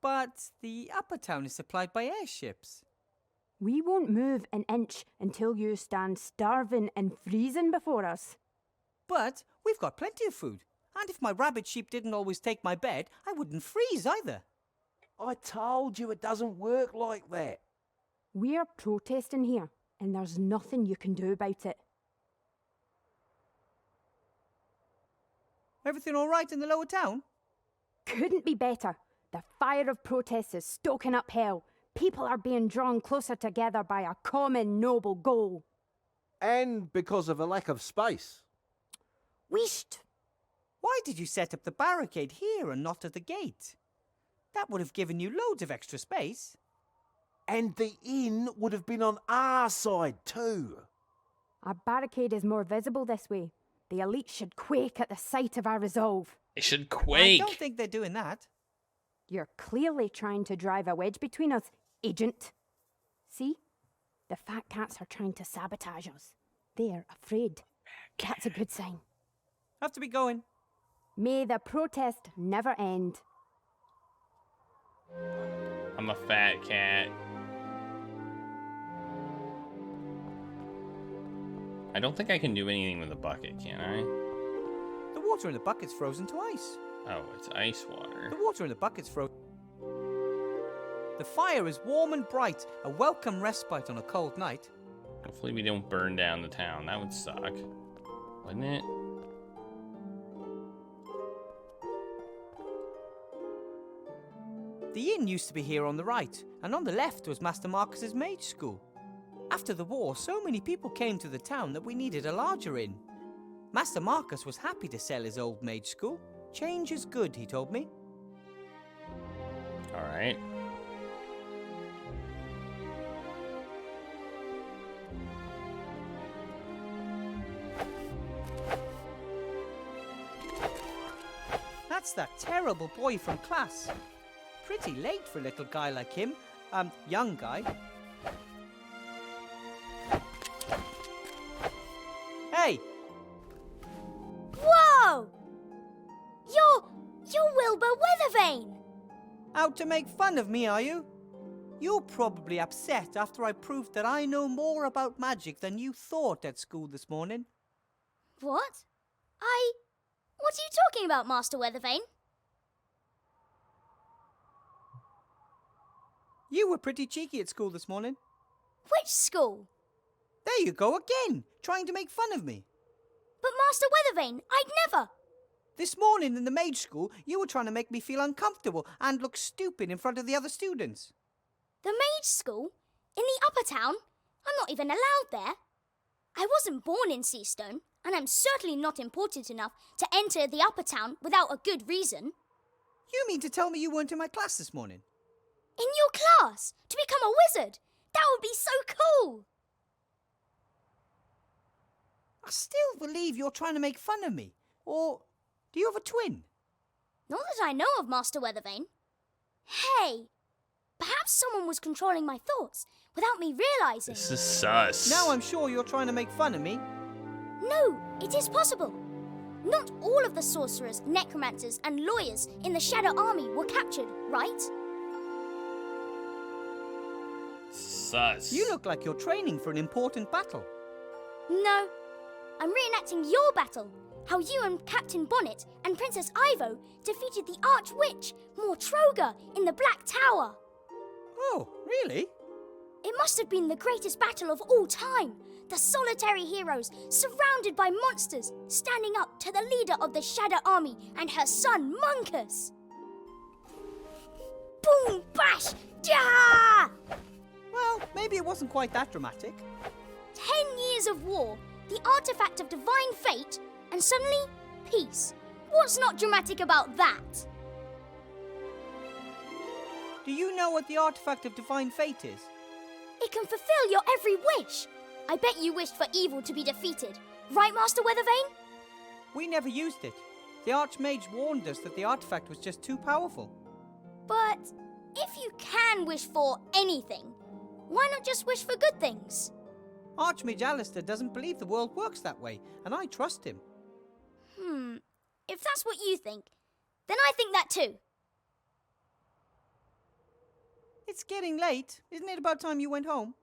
But the upper town is supplied by airships. We won't move an inch until you stand starving and freezing before us. But we've got plenty of food. And if my rabbit sheep didn't always take my bed, I wouldn't freeze either. I told you it doesn't work like that. We're protesting here, and there's nothing you can do about it. Everything all right in the lower town? Couldn't be better. The fire of protest is stoking up hell. People are being drawn closer together by a common noble goal. And because of a lack of space. Wheesht! Why did you set up the barricade here and not at the gate? That would have given you loads of extra space. And the inn would have been on our side too. Our barricade is more visible this way. The elite should quake at the sight of our resolve. They should quake. I don't think they're doing that. You're clearly trying to drive a wedge between us, Agent. See? The fat cats are trying to sabotage us. They're afraid. That's a good sign. Have to be going. May the protest never end. I'm a fat cat. I don't think I can do anything with a bucket, can I? The water in the bucket's frozen to ice. Oh, it's ice water. The water in the bucket's frozen. The fire is warm and bright, a welcome respite on a cold night. Hopefully we don't burn down the town. That would suck. Wouldn't it? The inn used to be here on the right, and on the left was Master Marcus's mage school. After the war, so many people came to the town that we needed a larger inn. Master Marcus was happy to sell his old mage school. Change is good, he told me. All right. That's that terrible boy from class. Pretty late for a little guy like him. Young guy. Hey! Whoa! You're Wilbur Weathervane! Out to make fun of me, are you? You're probably upset after I proved that I know more about magic than you thought at school this morning. What? What are you talking about, Master Weathervane? You were pretty cheeky at school this morning. Which school? There you go again, trying to make fun of me. But Master Weathervane, I'd never! This morning in the mage school, you were trying to make me feel uncomfortable and look stupid in front of the other students. The mage school? In the upper town? I'm not even allowed there. I wasn't born in Seastone, and I'm certainly not important enough to enter the upper town without a good reason. You mean to tell me you weren't in my class this morning? In your class? To become a wizard? That would be so cool! I still believe you're trying to make fun of me. Or do you have a twin? Not that I know of, Master Weathervane. Hey! Perhaps someone was controlling my thoughts without me realizing. This is sus. Now I'm sure you're trying to make fun of me. No, it is possible. Not all of the sorcerers, necromancers, and lawyers in the Shadow Army were captured, right? Sus. You look like you're training for an important battle. No, I'm reenacting your battle. How you and Captain Bonnet and Princess Ivo defeated the Arch-witch, Mortroga, in the Black Tower. Oh, really? It must have been the greatest battle of all time. The solitary heroes, surrounded by monsters, standing up to the leader of the Shadow Army and her son, Munkus. Boom, bash, ja! Well, maybe it wasn't quite that dramatic. 10 years of war, the artifact of divine fate, and suddenly, peace. What's not dramatic about that? Do you know what the artifact of divine fate is? It can fulfill your every wish. I bet you wished for evil to be defeated. Right, Master Weathervane? We never used it. The Arch-mage warned us that the artifact was just too powerful. But if you can wish for anything, why not just wish for good things? Arch-mage Alistair doesn't believe the world works that way, and I trust him. If that's what you think, then I think that too. It's getting late. Isn't it about time you went home?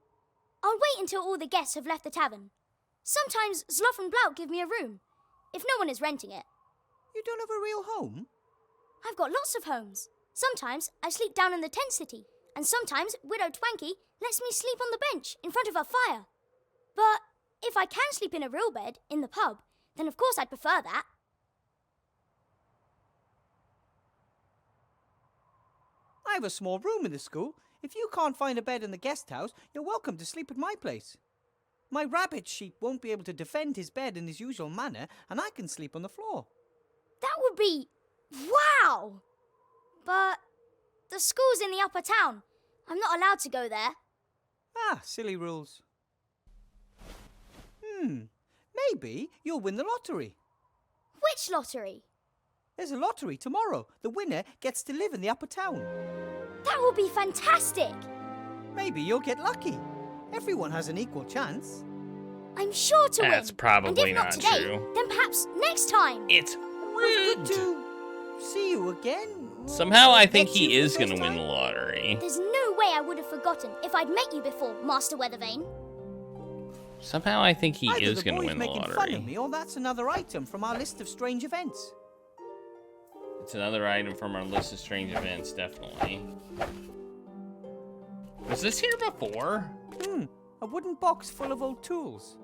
I'll wait until all the guests have left the tavern. Sometimes Zloff and Blout give me a room, if no one is renting it. You don't have a real home? I've got lots of homes. Sometimes I sleep down in the tent city, and sometimes Widow Twanky lets me sleep on the bench in front of her fire. But if I can sleep in a real bed in the pub, then of course I'd prefer that. I have a small room in the school. If you can't find a bed in the guest house, you're welcome to sleep at my place. My rabbit sheep won't be able to defend his bed in his usual manner, and I can sleep on the floor. That would be... wow! But the school's in the upper town. I'm not allowed to go there. Ah, silly rules. Maybe you'll win the lottery. Which lottery? There's a lottery tomorrow. The winner gets to live in the upper town. That would be fantastic! Maybe you'll get lucky. Everyone has an equal chance. I'm sure to win. That's probably and if not not today, true. then perhaps next time. It's Good to see you again. Somehow I think Met you he for is the going to first win time? the lottery. There's no way I would have forgotten if I'd met you before, Master Weathervane. Somehow I think he Either is the going to boy's win the making fun of lottery. me, or that's another item from our list of strange events. It's another item from our list of strange events, definitely. Was this here before? A wooden box full of old tools.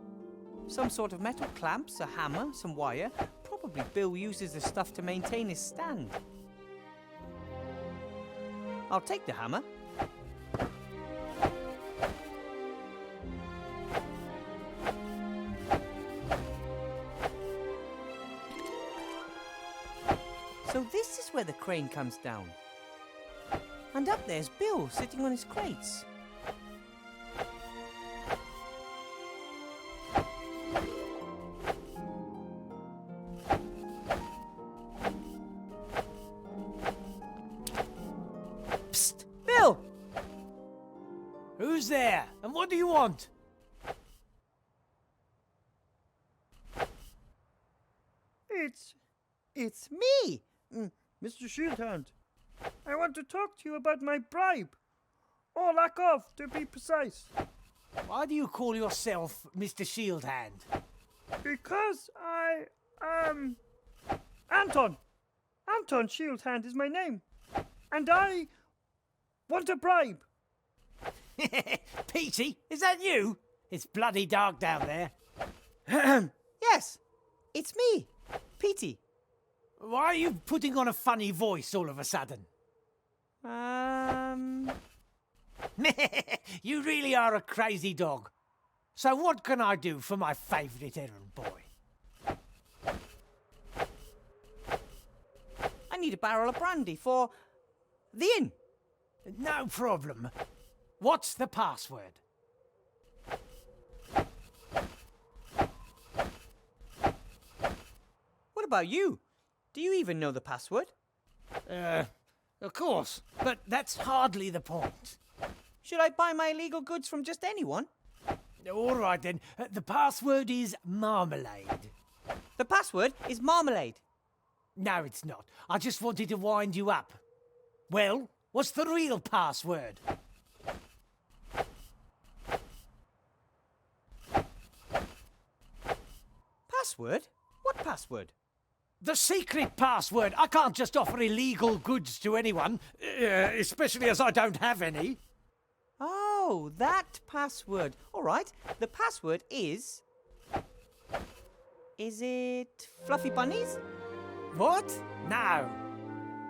Some sort of metal clamps, a hammer, some wire. Probably Bill uses the stuff to maintain his stand. I'll take the hammer. So this is where the crane comes down. And up there's Bill sitting on his crates. Psst! Bill! Who's there? And what do you want? It's me, Mr. Shieldhand. I want to talk to you about my bribe. Or lack of, to be precise. Why do you call yourself Mr. Shieldhand? Because Anton. Anton Shieldhand is my name. And I want a bribe. Petey, is that you? It's bloody dark down there. Yes, it's me, Petey. Why are you putting on a funny voice all of a sudden? You really are a crazy dog. So what can I do for my favourite errand boy? I need a barrel of brandy for the inn. No problem. What's the password? What about you? Do you even know the password? Of course, but that's hardly the point. Should I buy my illegal goods from just anyone? All right then. The password is marmalade. The password is marmalade. No, it's not. I just wanted to wind you up. Well, what's the real password? Password? What password? The secret password. I can't just offer illegal goods to anyone, especially as I don't have any. Oh, that password. All right. The password is... Is it Fluffy Bunnies? What? No.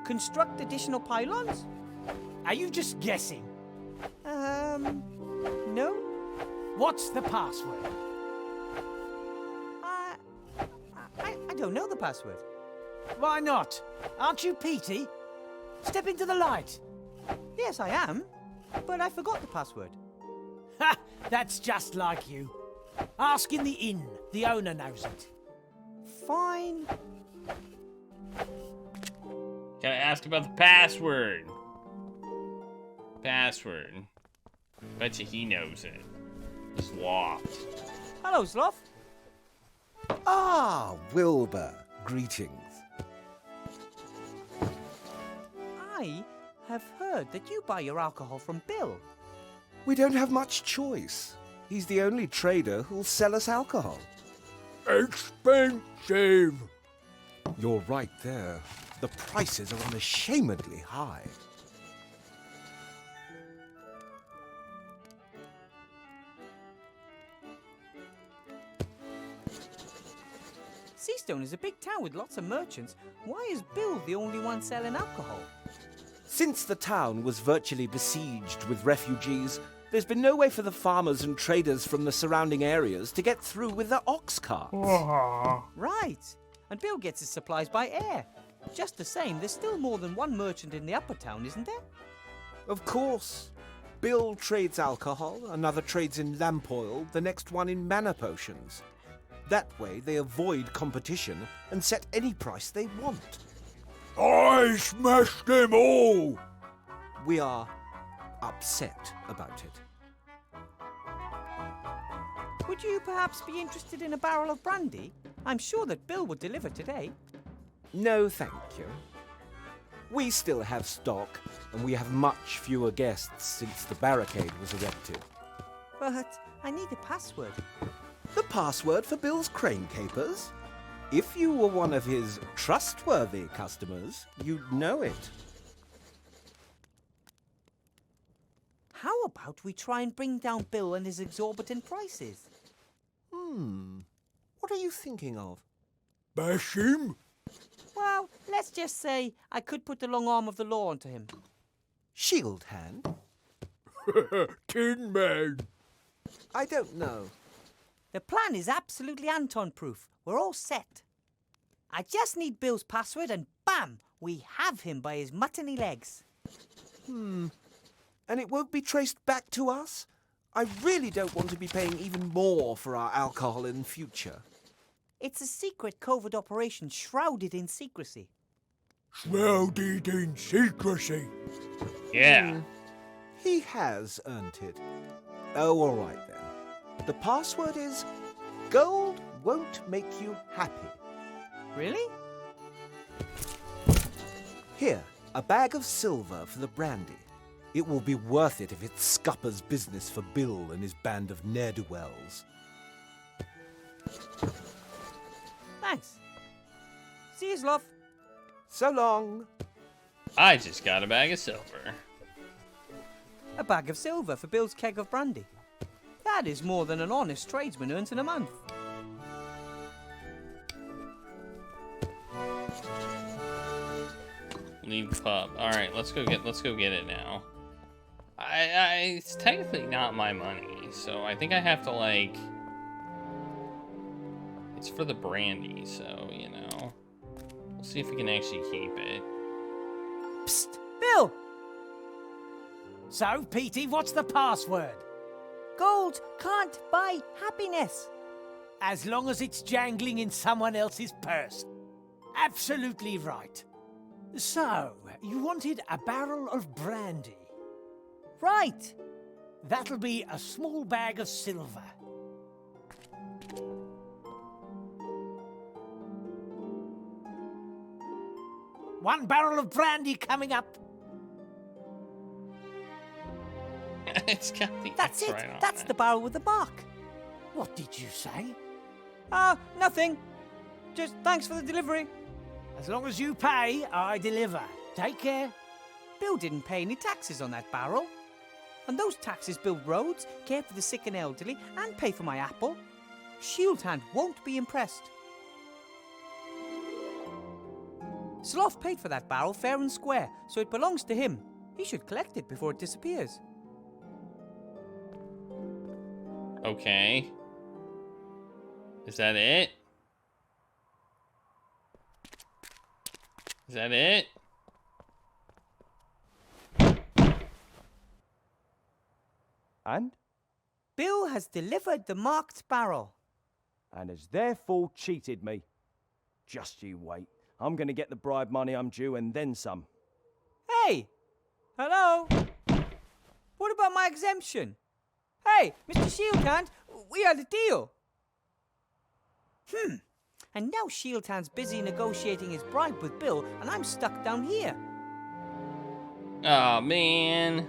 Construct additional pylons? Are you just guessing? No. What's the password? I don't know the password. Why not? Aren't you Petey? Step into the light. Yes, I am. But I forgot the password. Ha! That's just like you. Ask in the inn. The owner knows it. Fine. Gotta ask about the password. Password. Bet you he knows it. Sloth. Hello, Sloth. Ah, Wilbur. Greetings. I have heard that you buy your alcohol from Bill. We don't have much choice. He's the only trader who'll sell us alcohol. Expensive. You're right there. The prices are unashamedly high. Seastone is a big town with lots of merchants. Why is Bill the only one selling alcohol? Since the town was virtually besieged with refugees, there's been no way for the farmers and traders from the surrounding areas to get through with their ox carts. Right. And Bill gets his supplies by air. Just the same, there's still more than one merchant in the upper town, isn't there? Of course. Bill trades alcohol, another trades in lamp oil, the next one in mana potions. That way they avoid competition and set any price they want. I smashed them all! We are upset about it. Would you perhaps be interested in a barrel of brandy? I'm sure that Bill would deliver today. No, thank you. We still have stock, and we have much fewer guests since the barricade was erected. But I need a password. The password for Bill's crane capers? If you were one of his trustworthy customers, you'd know it. How about we try and bring down Bill and his exorbitant prices? What are you thinking of? Bash him? Well, let's just say I could put the long arm of the law onto him. Shield Hand? Tin Man. I don't know. The plan is absolutely Anton-proof. We're all set. I just need Bill's password and bam! We have him by his muttony legs. And it won't be traced back to us? I really don't want to be paying even more for our alcohol in future. It's a secret covert operation shrouded in secrecy. Shrouded in secrecy. Yeah. He has earned it. Oh, all right then. The password is gold won't make you happy. Really? Here, a bag of silver for the brandy. It will be worth it if it's scupper's business for Bill and his band of ne'er-do-wells. Thanks. See you, Sloth. So long. I just got a bag of silver. A bag of silver for Bill's keg of brandy. That is more than an honest tradesman earns in a month. Leave the pub. All right, let's go get it now. It's technically not my money, so I think I have to like. It's for the brandy, so you know. We'll see if we can actually keep it. Psst, Bill. So, Petey, what's the password? Gold can't buy happiness. As long as it's jangling in someone else's purse. Absolutely right. So, you wanted a barrel of brandy. Right. That'll be a small bag of silver. One barrel of brandy coming up. It's got the That's X it. right on That's it. the barrel with the bark. What did you say? Nothing. Just thanks for the delivery. As long as you pay, I deliver. Take care. Bill didn't pay any taxes on that barrel. And those taxes build roads, care for the sick and elderly, and pay for my apple. Shield Hand won't be impressed. Sloth paid for that barrel fair and square, so it belongs to him. He should collect it before it disappears. Okay. Is that it? Is that it? And? Bill has delivered the marked barrel. And has therefore cheated me. Just you wait. I'm going to get the bribe money I'm due and then some. Hey! Hello? What about my exemption? Hey, Mr. Shieldhand, we had a deal. And now Shieldhand's busy negotiating his bribe with Bill, and I'm stuck down here. Oh, man.